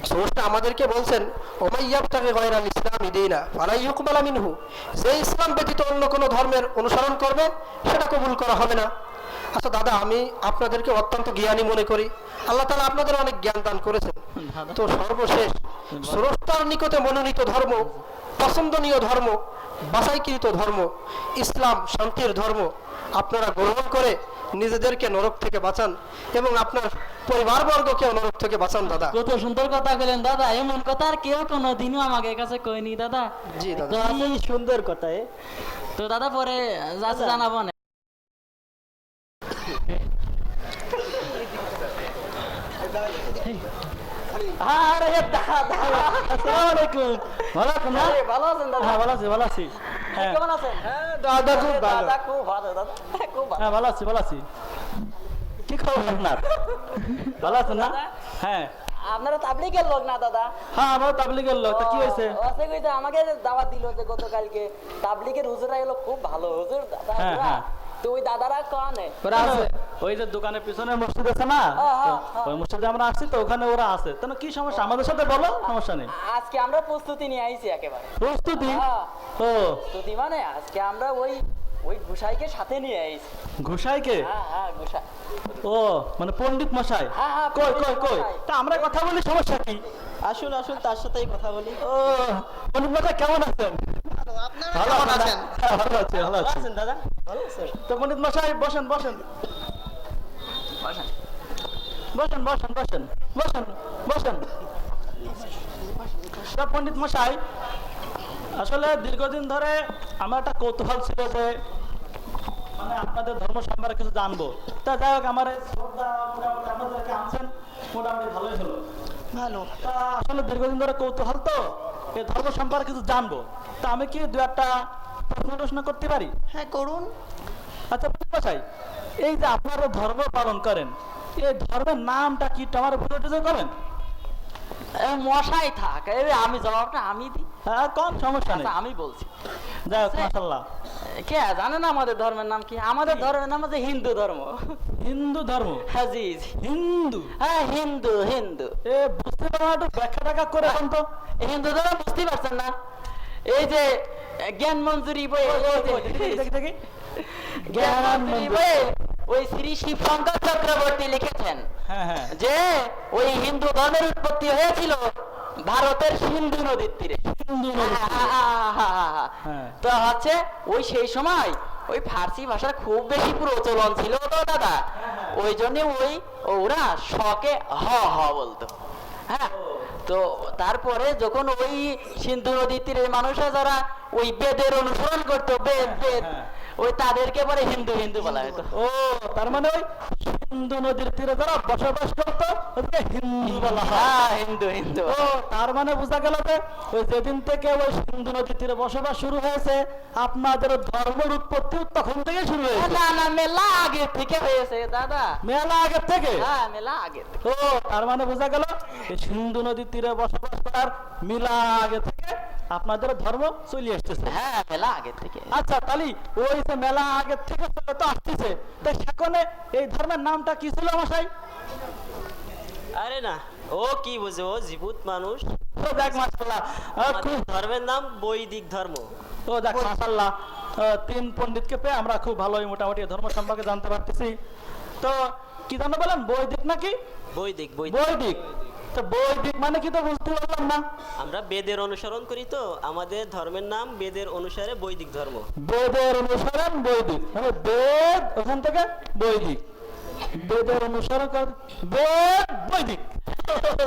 স্রষ্টা আমাদেরকে বলছেন, ওমাইয়াবতাগি গায়রাল ইসলামি দীনা ফালা ইউকবালা মিনহু। যে ইসলাম ব্যতীত অন্য কোনো ধর্মের অনুসরণ করবে সেটা কবুল করা হবে না। আচ্ছা দাদা, আমি আপনাদেরকে অত্যন্ত জ্ঞানী মনে করি, আল্লাহ তাআলা আপনাদের অনেক জ্ঞান দান করেছেন। তো সর্বশেষ স্রষ্টার নিকটে মনোনীত ধর্ম, পছন্দনীয় ধর্ম, বাছাইকৃত ধর্ম ইসলাম, শান্তির ধর্ম আপনারা গ্রহণ করে নিজেদেরকে নরক থেকে বাঁচান এবং আপনার পরিবারবর্গকেও নরক থেকে বাঁচান। দাদা কত সুন্দর কথা বলেন দাদা, এমন কথা আর কেউ কোনোদিনও আমাকে কাছে কইনি দাদা। জি দাদা, কি সুন্দর কথা। তো দাদা পরে যাচ্ছে জানাবো না। আরে দাদা, আসসালামু আলাইকুম। ভালো আছেন না? ভালো আছেন দাদা? হ্যাঁ ভালো আছি, ভালো আছি। হ্যাঁ কেমন আছেন? দাদা খুব ভালো। দাদা খুব ভালো দাদা, খুব ভালো। হ্যাঁ ভালো আছি, ভালো আছি। কি খবর আপনার? ভালো আছেন না? হ্যাঁ। আপনারা তাবলীগের লোক না দাদা? হ্যাঁ আমরা তাবলীগের লোক। তা কি হয়েছে? ওসে কইতে আমাকে দাওয়াত দিল যে গতকালকে তাবলীগের হুজুররা এলো খুব ভালো হুজুর দাদা। হ্যাঁ হ্যাঁ তো ওই দাদারা কানে ওরা আছে ওই যে দোকানের পিছনে মসজিদ আছে না, ওই মসজিদে আমরা আসছি তো ওখানে ওরা আছে। তাহলে কি সমস্যা, আমাদের সাথে বলো, সমস্যা নেই। আজকে আমরা প্রস্তুতি নিয়ে আইছি একেবারে। প্রস্তুতি? ও প্রস্তুতি মানে আজকে আমরা ওই ঘুষাইকে সাথে নিয়ে আইছি। ঘুষাইকে? হ্যাঁ ঘুষাই। ও মানে পণ্ডিত মশাই? কই কই কই, তা আমরা কথা বলি, সমস্যা কি? আসুন আসুন, তার সাথেই কথা বলি। ও পণ্ডিত মশাই কেমন আছেন? ভালো আছেন? হ্যাঁ, ভালো আছি, ভালো আছি। দাদা ভালো আছেন? তো পণ্ডিত মশাই বসেন বসেন বসেন বসেন বসেন বসেন বসেন। তা পণ্ডিত মশাই, আসলে দীর্ঘদিন ধরে আমার একটা কৌতূহল ছিল যে মানে আপনাদের ধর্ম সম্পর্কে কিছু জানবো। তা যাই হোক, আমার এই শ্রদ্ধা মোটামুটি আমাদেরকে আনছেন, মোটামুটি ভালোই হলো। ভালো। তা আসলে দীর্ঘদিন ধরে কৌতূহল তো এই ধর্ম সম্পর্কে কিছু জানবো। তা আমি কি দু একটা প্রশ্ন করতে পারি? হ্যাঁ করুন। আচ্ছা পণ্ডিত মশাই, এই যে আপনারা ধর্ম পালন করেন, এই ধর্মের নামটা কি আমার বুঝে করেন? মশাই থাক, আমি জবাবটা আমি দিই। হ্যাঁ কোন সমস্যা নেই, আমি বলছি। যাই হোক মাশাআল্লাহ। কে জানেন আমাদের ধর্মের নাম কি? আমাদের ধর্মের নাম হচ্ছে হিন্দু ধর্ম। হিন্দু ধর্ম? হ্যাঁ জি হিন্দু? হ্যাঁ হিন্দু হিন্দু। এ বুঝতে পারলাম, একটু ব্যাখ্যা টাকা করে এখন তো। হিন্দু ধর্ম বুঝতে পারছেন না? এই যে জ্ঞান মঞ্জুরি বই, দেখি জ্ঞান মঞ্জুরি বই ওই শ্রী শিব শঙ্কর চক্রবর্তী লিখেছেন যে ওই হিন্দু ধর্মের উৎপত্তি হয়েছিল ভারতের সিন্ধু নদীর তীরে। তো হচ্ছে ওই সেই সময় ওই ফার্সি ভাষার খুব বেশি প্রচলন ছিল তো দাদা, ওই জন্য ওরা শকে হ হ বলতো। হ্যাঁ, তো তারপরে যখন ওই সিন্ধু নদীর তীরের মানুষরা যারা ওই বেদের অনুসরণ করতো, বেদ ওই তাদেরকে পরে হিন্দু হিন্দু বলা হতো। ও তার মানে ওই সিন্ধু নদীর তীরে যারা বসবাস করতো ওদেরকে হিন্দু বলা হয়। হ্যাঁ হিন্দু হিন্দু। ও তার মানে বোঝা গেল যে ওই যেদিন থেকে ওই সিন্ধু নদীর তীরে বসবাস শুরু হয়েছে, আপনাদের ধর্মের উৎপত্তি তখন থেকে শুরু হয়েছে? না না, মেলা আগে থেকে হয়েছে দাদা। মেলা আগের থেকে? হ্যাঁ মেলা আগে। ও তার মানে বোঝা গেল এই সিন্ধু নদীর তীরে বসবাস করার মেলা আগে থেকে আপনাদের ধর্ম চলে আসতেছে? হ্যাঁ মেলা আগে থেকে। আচ্ছা তাহলে ওই যে মেলা আগে থেকে চলে তো আসতেছে, তাই সেখানে এই ধর্মের নামটা কি ছিল মশাই? আরে না, ও কি বুঝে, ও জীবুত মানুষ। ও দেখ মাশাআল্লাহ, ধর্মের নাম বৈদিক ধর্ম। ও দেখ মাশাআল্লাহ, তিন পণ্ডিতকে পেয়ে আমরা খুব ভালোই মোটামুটি ধর্ম সম্পর্কে জানতে পারতেছি। তো কি জানো বলেন, বৈদিক নাকি? বৈদিক। বৈদিক তো বৈদিক মানে কি তো বুঝতে পারলাম না। আমরা বেদের অনুসরণ করি তো, আমাদের ধর্মের নাম বেদের অনুসারে বৈদিক ধর্ম। বেদের অনুসরণ বৈদিক মানে বেদ, ওখান থেকে বৈদিক। বেদের অনুসরণ বেদ বৈদিক,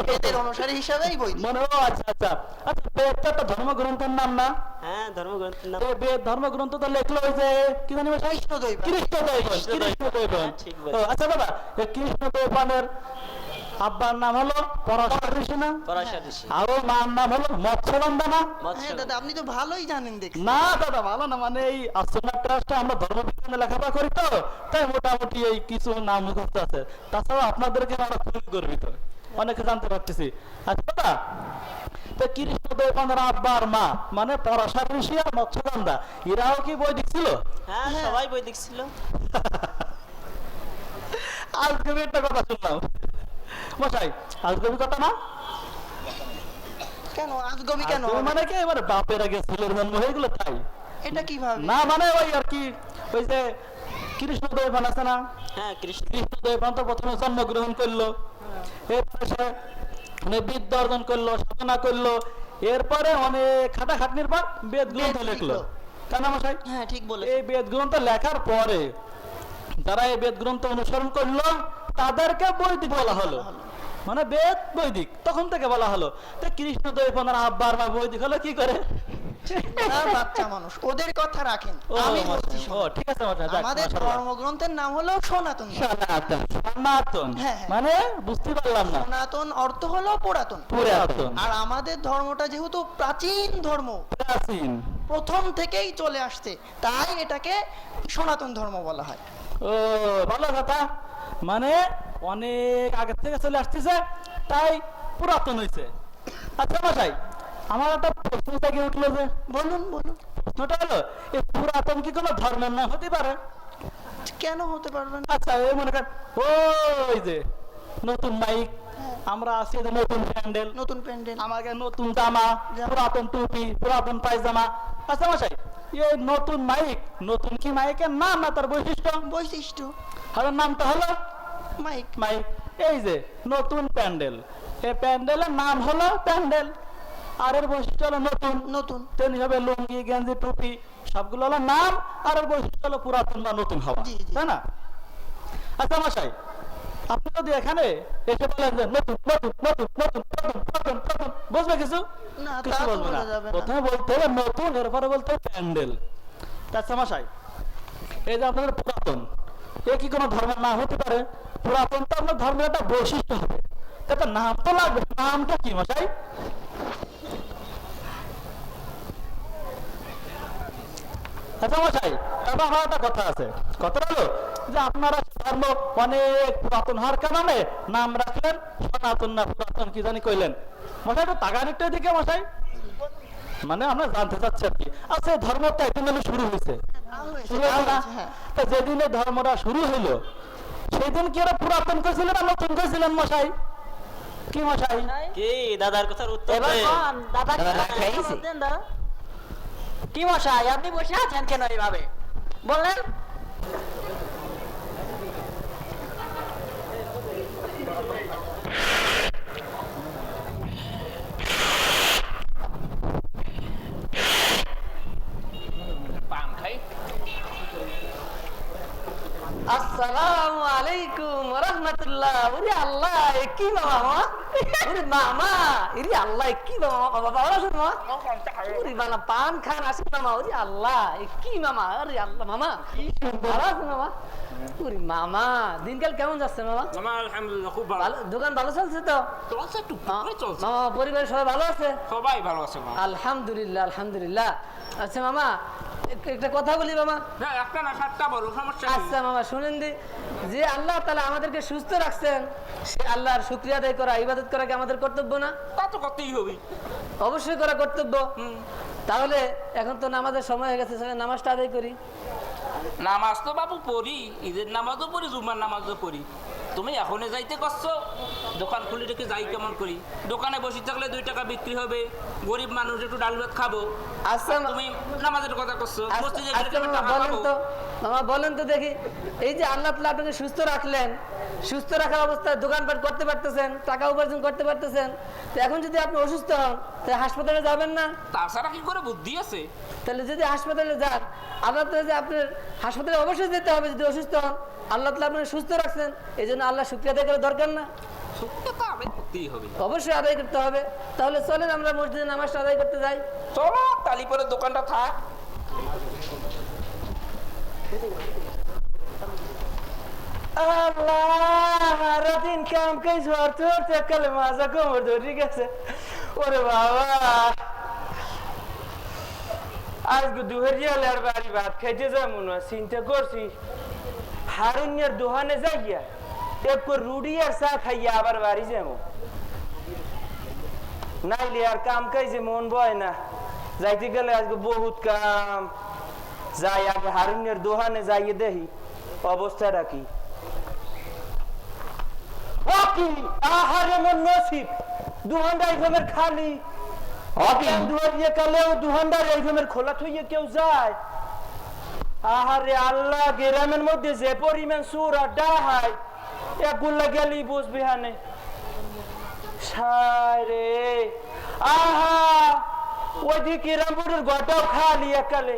বেদের অনুসারী হিসাবেই বৈদিক মানে। ও আচ্ছা আচ্ছা আচ্ছা, বেদটা একটা ধর্মগ্রন্থের নাম না? হ্যাঁ ধর্মগ্রন্থের নাম। বেদ ধর্মগ্রন্থ তো লেখলো ওই যে কি জানি কৃষ্ণদৈবন। আচ্ছা দাদা, এই কৃষ্ণদৈবনের আব্বার নাম হলো পরাশর ঋষি না? পরাশর ঋষি। আর ওর মার নাম হলো মৎস্যগন্ধা না? দাদা আপনি তো ভালোই জানেন দেখি। না দাদা ভালো না, মানে এই আশ্রম ট্রাস্টে আমরা ধর্মবিজ্ঞানে লেখাপড়া করি তো, তাই মোটামুটি এই কিছু নাম মুখস্থ আছে। তাছাড়া আপনাদেরকে আমরা খুবই গর্বিত, অনেকে জানতে পারতেছি। আচ্ছা দাদা, তো কৃষ্ণদৈবনের আব্বার মা মানে পরাশর ঋষি আর মৎস্যগন্ধা, এরাও কি বৈদিক ছিল? হ্যাঁ সবাই বৈদিক ছিল। আজকে একটা কথা শুনলাম মশাই, আজগবি কথা না? কেন আজগবি কেন? মানে কি মানে বাপের আগে ছেলের জন্ম হয়ে গেল তাই? এটা কিভাবে? না মানে ওই আর কি, ওই যে কৃষ্ণদৈবন আছে না? হ্যাঁ কৃষ্ণদৈবন তো প্রথমে জন্মগ্রহণ করলো, এরপরে সে বিদ্যা অর্জন করলো, সাধনা করলো, এরপরে অনেক খাটাখাটনির পর বেদ গ্রন্থ লিখলো, তাই না মশাই? হ্যাঁ ঠিক বলে। এই বেদ গ্রন্থ লেখার পরে যারা এই বেদ গ্রন্থ অনুসরণ করলো তাদেরকে বৈদিক বলা হলো, মানে বেদ বৈদিক তখন থেকে বলা হলো। তো কৃষ্ণদৈবনের আব্বার মা বৈদিক হলো কি করে? বাচ্চা মানুষ, ওদের কথা রাখেন। আমি বলছি ঠিক আছে, আমাদের ধর্মগ্রন্থের নাম হলো সনাতন। সনাতন মানে বুঝতে পারলাম না। সনাতন অর্থ হলো পুরাতন। আর আমাদের ধর্মটা যেহেতু প্রাচীন ধর্ম, প্রাচীন প্রথম থেকেই চলে আসছে, তাই এটাকে সনাতন ধর্ম বলা হয়। ও ভালো কথা, মানে অনেক আগে থেকে চলে আসতেছে তাই পুরাতন হয়েছে। আচ্ছা মশাই, আমার একটা প্রশ্ন থেকে উঠলো যে, বলুন বলুন। প্রশ্নটা হলো এই পুরাতন কি কোনো ধর্মের নাম হতে পারে? কেন হতে পারবে না? আচ্ছা এই মনে করেন ওই যে নতুন মাইক, আমরা আছি যে নতুন প্যান্ডেল, নতুন প্যান্ডেল, আমাকে নতুন জামা, পুরাতন টুপি, পুরাতন পায়জামা। আচ্ছা মশাই, এই নতুন মাইক, নতুন কি মাইকের নাম না তার বৈশিষ্ট্য? বৈশিষ্ট্য আর নামটা হলো মাইক। মাইক। এই যে নতুন প্যান্ডেল, এই প্যান্ডেলের নাম হলো প্যান্ডেল, আর এর বৈশিষ্ট্য হলো নতুন। নতুন তেমনি হবে লুঙ্গি, গেঞ্জি, টুপি সবগুলো হলো নাম, আর এর বৈশিষ্ট্য হলো পুরাতন বা নতুন হওয়া, তাই না? আচ্ছা মশাই, আপনি যদি এখানে এসে বলেন যে নতুন নতুন নতুন নতুন নতুন নতুন নতুন, বুঝবে কিছু? না, তা কিছু তো বলবে না। বলা যাবে না। প্রথমে বলতে হবে নতুন, এরপরে বলতে হবে প্যান্ডেল। আচ্ছা মশাই, এই যে আপনাদের পুরাতন, এ কি কোনো ধর্মের নাম হতে পারে? পুরাতন তো আপনার ধর্মের একটা বৈশিষ্ট্য হবে, একটা নাম তো লাগবে। নামটা কি মশাই? আচ্ছা মশাই, তারপর আমার একটা কথা আছে। কথা হলো যে আপনারা ধর্ম অনেক পুরাতন হওয়ার কারণে নাম রাখলেন সনাতন না পুরাতন কি জানি কইলেন। মশাই একটু তাকানিকটা দিকে মশাই, মানে আমরা জানতে চাচ্ছি আর কি। আচ্ছা ধর্মটা একদিন শুরু হয়েছে, শুরু হলো না? তা যেদিনে ধর্মটা শুরু হইলো সেদিন কি ওরা পুরাতন করেছিলেন না নতুন করেছিলেন মশাই? কি মশাই? কি দাদার কথার উত্তর এবার দে। কোন দাদা কি মশাই আপনি বসে আছেন কেন এইভাবে বললেন? পান খাই। আসসালামু আলাইকুম ওয়া রাহমাতুল্লাহ। ওরে আল্লাহ, এ কি মামা? ওরে মামা, এরে আল্লাহ, এ কি মামা? বাবা ভালো আছেন মামা? ওরে বাবা, পান খান আসেন মামা। ওরে আল্লাহ, এ কি মামা? আরে আল্লাহ মামা, ভালো আছেন মামা? ওরে মামা, দিনকাল কেমন যাচ্ছে মামা? মামা আলহামদুলিল্লাহ খুব ভালো। দোকান ভালো চলছে তো? চলছে একটু ভালোই চলছে। মামা পরিবারের সবাই ভালো আছে? সবাই ভালো আছে মামা। আলহামদুলিল্লাহ আলহামদুলিল্লাহ। আচ্ছা মামা, একটা কথা বলি মামা। না একটা না সাতটা বলো, সমস্যা নেই। আচ্ছা মামা শুনেন দি, যে আল্লাহ তাআলা আমাদেরকে সুস্থ রাখছেন, সে আল্লাহর শুকরিয়া আদায় করা, ইবাদত করা কি আমাদের কর্তব্য না? তা তো করতেই হবে। অবশ্যই করা কর্তব্য। তাহলে এখন তো নামাজের সময় হয়ে গেছে, সবাই নামাজটা আদায় করি। নামাজ তো বাবু পড়ি, ঈদের নামাজও পড়ি, জুমার নামাজও পড়ি। তুমি এখনই যাইতে করছো, দোকান খুলে রেখে যাই কেমন করি? দোকানে বসে থাকলে 2 টাকা বিক্রি হবে, গরিব মানুষ একটু ডাল ভাত খাবো। আচ্ছা তুমি নামাজের কথা করছো, মসজিদে গেলে আচ্ছা তুমি মামা টাকা বলেন পাবো। তো, মামা বলেন তো দেখি, এই যে আল্লাহ তাআলা আপনাকে সুস্থ রাখলেন, সুস্থ রাখার অবস্থায় দোকানপাট করতে পারতেছেন, টাকা উপার্জন করতে পারতেছেন, তো এখন যদি আপনি অসুস্থ হন তাহলে হাসপাতালে যাবেন না? তাছাড়া কি করে বুদ্ধি আছে? তাহলে যদি হাসপাতালে যান, আল্লাহ তাআলা যে আপনার হাসপাতালে অবশ্যই যেতে হবে যদি অসুস্থ হন। আল্লাহ তাআলা আপনাকে সুস্থ রাখছেন, এই জন্য আল্লাহ শুকরিয়া আদায় করা দরকার না? শুকরিয়া তো আদায় করতেই হবে। অবশ্যই আদায় করতে হবে। তাহলে চলেন আমরা মসজিদে নামাজটা আদায় করতে যাই। চলো তালি পরে দোকানটা থাক। আল্লাহ রাতিন কাম কাজ হরতে হরতে কালে মাজা কোমর ধরে গেছে। ওরে বাবা, আজকে দুহরিয়ালার বাড়ি ভাত খাইতে যাবো না, চিন্তা করছি হারুনিয়ার দোকানে যাইয়া একটু রুটি আর চা খাইয়া আবার বাড়ি যাবো, নাইলে আর কাম কাজে মন বয় না। যাইতে গেলে আজকে বহুত কাম। যাই আগে হারুনিয়ার দোকানে যাইয়ে দেখি অবস্থাটা কি। আহারে মন নসিব, দুহান্ডা এইভাবে খালি দুহারিয়ে কালেও দুহান্ডা এইভাবে খোলা থইয়ে কেউ যায়? আহারে আল্লাহ, গ্রামের মধ্যে যে পরিমাণ সুর আর ডাহাই, এগুলা গেলি বুঝবি হানে সারে। আহা, ওইদিকে কিরামপুরের ঘরটাও খালি একালে।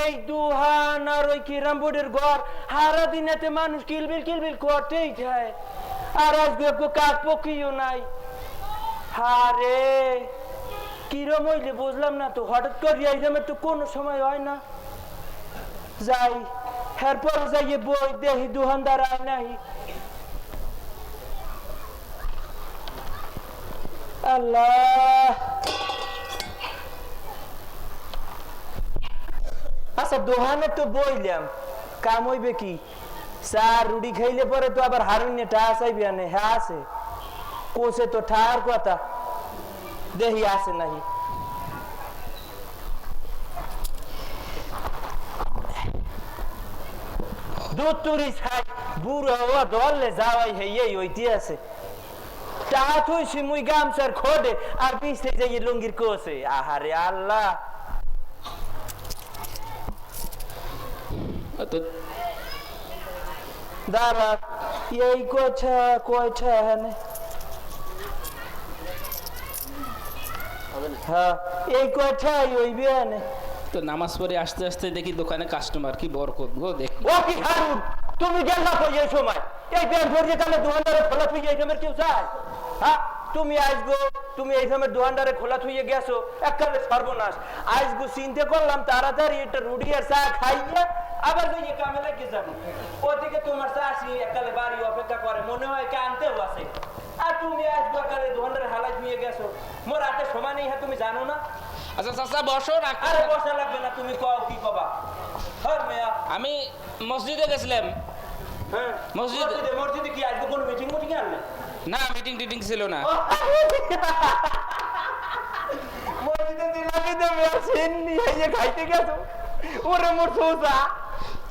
এই দুহান আর ওই কিরামপুরের ঘর সারা দিনেতে মানুষ কিলবিল কিলবিল করতেই যায়, আর আজকে একটু কাজ পক্ষীও নাই। হারে কিরম হইলে বুঝলাম না তো, হঠাৎ করে এইরকম তো কোনো সময় হয় না। যাই এরপর যাইয়ে বই দেখি দোকানদার আয় নাই। আল্লাহ, আচ্ছা দোকানে তো বইলাম, কাম হইবে কি? চা রুটি খাইলে পরে তো আবার হারুন টা চাইবি আনে। হ্যাঁ আছে, কোসে তো ঠার কথা, দেখি আছে নাহি। দুধ তুরি ছাই বুড়ো ও দলে যাওয়াই হেই হইতে আছে টাকা থুইছি মুই গামছার খোদে আর পিছে যাই লুঙ্গির কোসে আহারে আল্লাহ দাঁড়া এই কয়টা এখানে হ্যাঁ এই কয়টাই হইবে এনে তো নামাজ পড়ে আস্তে আস্তে দেখি দোকানে কাস্টমার কি বরকত গো দেখি ও কি হারুন তুমি গেল না কই এই সময় এই ব্যাংক ভরে তাহলে দোকানদারে খোলা থুই এই সময় কেউ চায় হ্যাঁ তুমি আইসগো তুমি এই সময় দোকানদারে খোলা থুইয়ে গেছো এককালে সর্বনাশ আইসগো চিন্তা করলাম তাড়াতাড়ি একটা রুটি আর চা খাইয়ে আবার যাই কামে লাগে যাবো ওদিকে তোমার চাষি এককালে বাড়ি অপেক্ষা করে মনে হয় কে আনতেও আছে আর তুমি আইসগো এককালে দোকানদারে হালাই নিয়ে গেছো মোর হাতে সময় নেই হ্যাঁ তুমি জানো না আচ্ছা চাচা বসো আরে বসা লাগবে না তুমি কও কি কবা হর মেয়া আমি মসজিদে গেছিলাম হ্যাঁ মসজিদে কি আজকে কোনো মিটিং আনলে না মিটিং টিটিং ছিল না মসজিদে দিলামি দেবে আসেন নিয়ে খাইতে গেছো ওরে মোর সোজা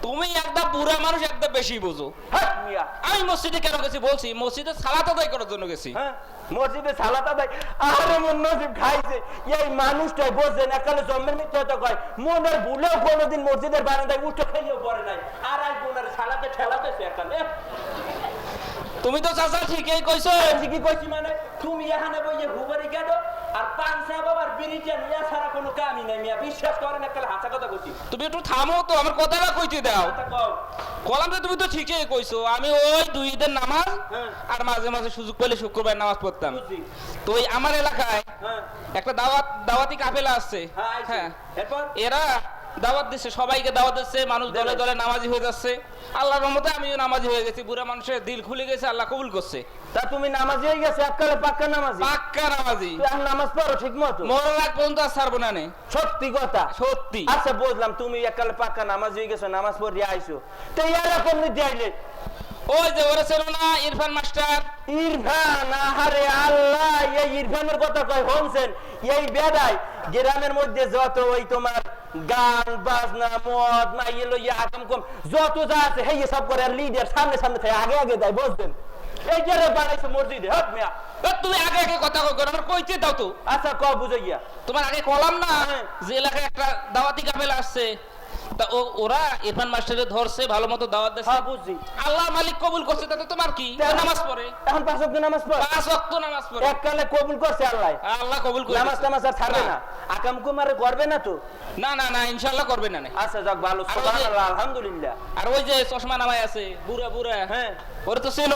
তুমি একটা বুড়া মানুষ একটা বেশি বোঝো হ্যাঁ মিয়া আমি মসজিদে কেন গেছি বলছি মসজিদে সালাত আদায় করার জন্য গেছি হ্যাঁ মসজিদে সালাত আদায় আরে মন নসিব খাইছে এই মানুষটাই বোঝেন একালে জন্মের মিথ্যা তো কয় মনের ভুলেও কোনোদিন মসজিদের বারান্দায় উঠে খাইয়েও পড়ে নাই আর আজ বোনের সালাতে ঠেলাতেছে একালে তুমি তো চাচা ঠিকই কইছো ঠিকই কইছি মানে তুমি এখানে বইয়ে ঘুবারি গেল আর পাংসা বাবার বিরিটা নিয়ে ছাড়া কোনো কামই নাই মিয়া বিশ্বাস করেন একালে হাসা কথা কইছি তুমি একটু থামো তো আমার কথাটা কইতে দাও কলাম তো তুমি তো ঠিকই কইছো আমি ওই দুই ঈদের নামাজ আর মাঝে মাঝে সুযোগ পেলে শুক্রবার নামাজ পড়তাম তো ওই আমার এলাকায় একটা দাওয়াতি কাফেলা আসছে হ্যাঁ এরা দাওয়াত দিচ্ছে সবাইকে দাওয়াত দিচ্ছে মানুষ দলে দলে নামাজি হয়ে যাচ্ছে আল্লাহর রহমতে আমিও নামাজি হয়ে গেছি বুড়া মানুষের দিল খুলে গেছে আল্লাহ কবুল করছে তা তুমি নামাজি হয়ে গেছে এককালে পাক্কা নামাজি তুই আর নামাজ পড়ো ঠিক মতো মরার আগ পর্যন্ত আর ছাড়বো না নে সত্যি কথা সত্যি আচ্ছা বুঝলাম তুমি এককালে পাক্কা নামাজি হয়ে গেছো নামাজ পড়ে আইছো তো এরকম নি দিলে ওই যে ওরা ছিল না ইরফান মাস্টার ইরফান আহারে আল্লাহ এই ইরফানের কথা কয় শুনছেন এই বেদায় গ্রামের মধ্যে যত ওই তোমার গান বাজনা মদ মাইয়ে লইয়া আকাম কম যত যা আছে হেই সব করে লিডার সামনে সামনে থাকে আগে আগে যায় বুঝছেন এই যে বানাইছে মসজিদে হট মিয়া তুমি আগে আগে কথা কই আমার কইতে দাও তো আচ্ছা ক বুঝাইয়া তোমার আগে কলাম না যে এলাকায় একটা দাওয়াতি কাফেলা আসছে তা ওরা ইরফান মাস্টারে ধরছে ভালো মতো দাওয়াত দিয়েছে হ্যাঁ বুঝছি আল্লাহ মালিক কবুল করছে তাতে তোমার কি নামাজ পড়ে এখন 5 ওয়াক্ত নামাজ পড়ে 5 ওয়াক্ত নামাজ পড়ে এককালে কবুল করছে আল্লাহ আল্লাহ কবুল করে নামাজ টামাজ আর ছাড়বে না আকাম কুমারে করবে না তো না না না ইনশাআল্লাহ করবে না আচ্ছা যাক ভালো সুবহানাল্লাহ আলহামদুলিল্লাহ আর ওই যে চশমা নামায় আছে বুড়া বুড়া হ্যাঁ ওর তো ছিল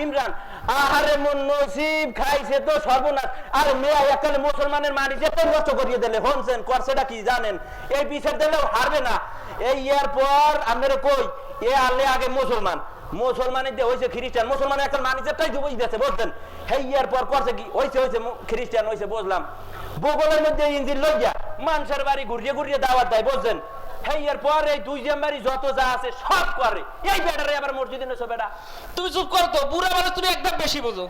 ইমরান আহারে মন নসিব খাইছে তো সর্বনাশ আর মেয়া এককালে মুসলমানের মাটি যেতে নষ্ট করিয়ে দিলে হনছেন করছেটা কি জানেন এই বিচার দিলেও হারবে না এই ইয়ার পর আপনারা কই এ আলে আগে মুসলমানের দিয়ে হয়েছে খ্রিস্টান মুসলমান একটা মানিজেরটাই ডুবই দিয়েছে বুঝছেন এই ইয়ার পর করছে কি হয়েছে খ্রিস্টান হয়েছে বুঝলাম বগলের মধ্যে ইঞ্জিন লইয়া মানুষের বাড়ি ঘুরিয়ে ঘুরিয়ে দাওয়াত দেয় বুঝছেন হেয়ার পর এই দুই জাম্বারি যত যা আছে সব করে এই বেটারে আবার মসজিদে নেছো বেটা তুমি চুপ করো তো বুড়া মানুষ তুমি একদম বেশি বোঝো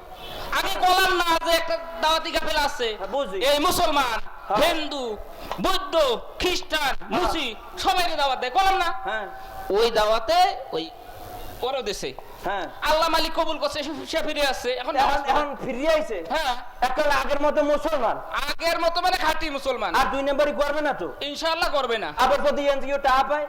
আগে বললাম না যে একটা দাওয়াতি কাফেলা আছে এই মুসলমান হিন্দু বৌদ্ধ খ্রিস্টান মুসি সবাইকে দাওয়াত দেয় বললাম না ওই দাওয়াতে ওই ওরা দেশে হ্যাঁ আল্লাহ মালিক কবুল করছে সে ফিরে আসছে এখন ফিরে আইছে হ্যাঁ এককালে আগের মতো মুসলমান আগের মতো মানে খাঁটি মুসলমান আর দুই নম্বরই করবে না তো ইনশাআল্লাহ করবে না আবার যদি এনজিও টাকা পায়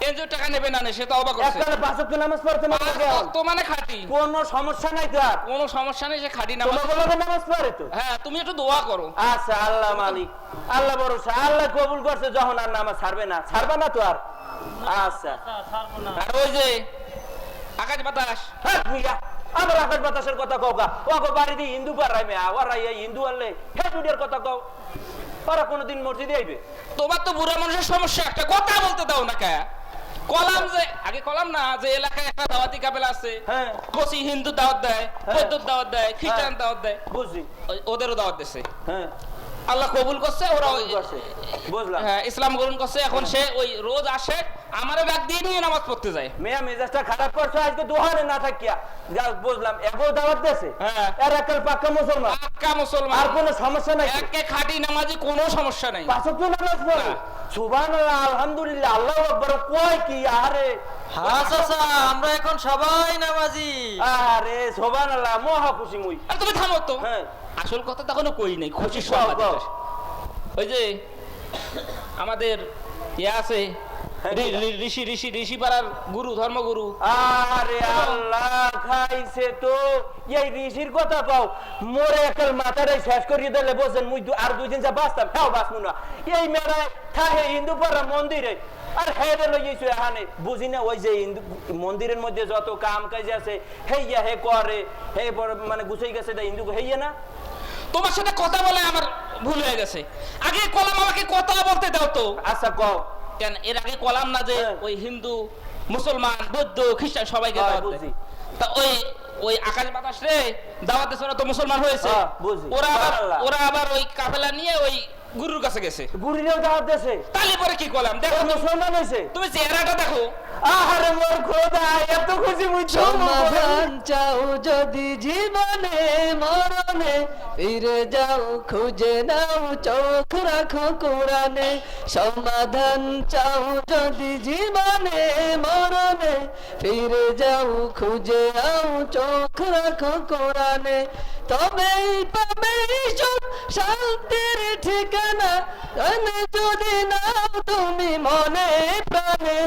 এনজিও টাকা নেবে না সে তো অবাক করছে এককালে 5 ওয়াক্ত নামাজ পড়তে মানে তো মানে খাঁটি কোনো সমস্যা নাই তো আর কোনো সমস্যা নেই সে খাঁটি নামাজ তোমার নামাজ পড়ে তো হ্যাঁ তুমি একটু দোয়া করো আচ্ছা আল্লাহ মালিক আল্লাহ ভরসা আল্লাহ কবুল করছে যখন আর নামাজ ছাড়বে না তো আর আচ্ছা আর ওই যে আকাশ বাতাস আবার আকাশ বাতাসের কথা কও গা ওগো বাড়িতে হিন্দু পারাই মে ওরা এই হিন্দু আনলে হেডুডের কথা কও ওরা কোনোদিন মসজিদে আইবে তোমার তো বুড়া মানুষের সমস্যা একটা কথা বলতে দাও না কে কলাম যে আগে কলাম না যে এলাকায় একটা দাওয়াতি কাফেলা আছে হ্যাঁ কোসি হিন্দু দাওয়াত দেয় বৌদ্ধ দাওয়াত দেয় খ্রিস্টান দাওয়াত দেয় বুঝছি ওদেরও দাওয়াত দিছে হ্যাঁ আল্লাহ কবুল করছে ওরা বুঝলাম হ্যাঁ ইসলাম গ্রহণ করছে এখন সে ওই রোজ আসে আমারে ব্যাগ দিয়ে নিয়ে নামাজ পড়তে যায় মেয়া মেজাজটা খারাপ করছো আজকে দোহানে না থাকিয়া যা বুঝলাম এগো দাওয়াত দেছে হ্যাঁ এর একল পাক্কা মুসলমান পাক্কা মুসলমান আর কোনো সমস্যা নাই একে খাঁটি নামাজি কোনো সমস্যা নাই 5 ওয়াক্ত নামাজ পড়ে সুবহানাল্লাহ আলহামদুলিল্লাহ আল্লাহু আকবার কয় কি আরে হ্যাঁ চাচা আমরা এখন সবাই নামাজি আরে সুবহানাল্লাহ মহা খুশি মুই আর তুমি থামো তো হ্যাঁ আসল কথা তো এখনো কই নাই খুশি সংবাদ কও। ওই যে আমাদের ইয়ে আছে ঋষি পাড়ার গুরু ধর্মগুরু আরে আল্লাহ খাইছে তো এই ঋষির কথা পাও মোরে একাল মাথারে শেষ করিয়ে দিলে বসেন মুই আর 2 দিন যা বাঁচতাম হ্যাঁ বাঁচবো না এই মেলায় থাকে হিন্দু পাড়া মন্দিরে আর হেডে লইয়েছো এখানে বুঝি না ওই যে মন্দিরের মধ্যে যত কাম কাজ আছে হেইয়া হে করে হে মানে গুছাই গেছে হিন্দু হেইয়া না তোমার সাথে কথা বলে আমার ভুল হয়ে গেছে আগে কলাম আমাকে কথা বলতে দাও তো আচ্ছা কও কেন এর আগে কলাম না যে ওই হিন্দু মুসলমান বৌদ্ধ খ্রিস্টান সবাইকে দাওয়াত দেয়। বুঝি তা ওই আকাশ বাতাস রে দাওয়াত দেওয়া তো মুসলমান হয়েছে বুঝি ওরা আবার ওই কাফেলা নিয়ে ওই গুরুর কাছে গেছে গুরুরেও দাওয়াত দেছে তাহলে পরে কি করলাম দেখো মুসলমান হয়েছে তুমি চেহারাটা দেখো আরে মোর খোদা এত খুশি মুই সমাধান চাও যদি জীবনে মরণে ফিরে যাও খুঁজে নাও চোখ রাখো কোরআনে সমাধান চাও যদি জীবনে মরণে ফিরে যাও খুঁজে নাও চোখ রাখো কোরআনে তবেই পাবে সব শান্তির ঠিকানা যদি নাও তুমি মনে প্রাণে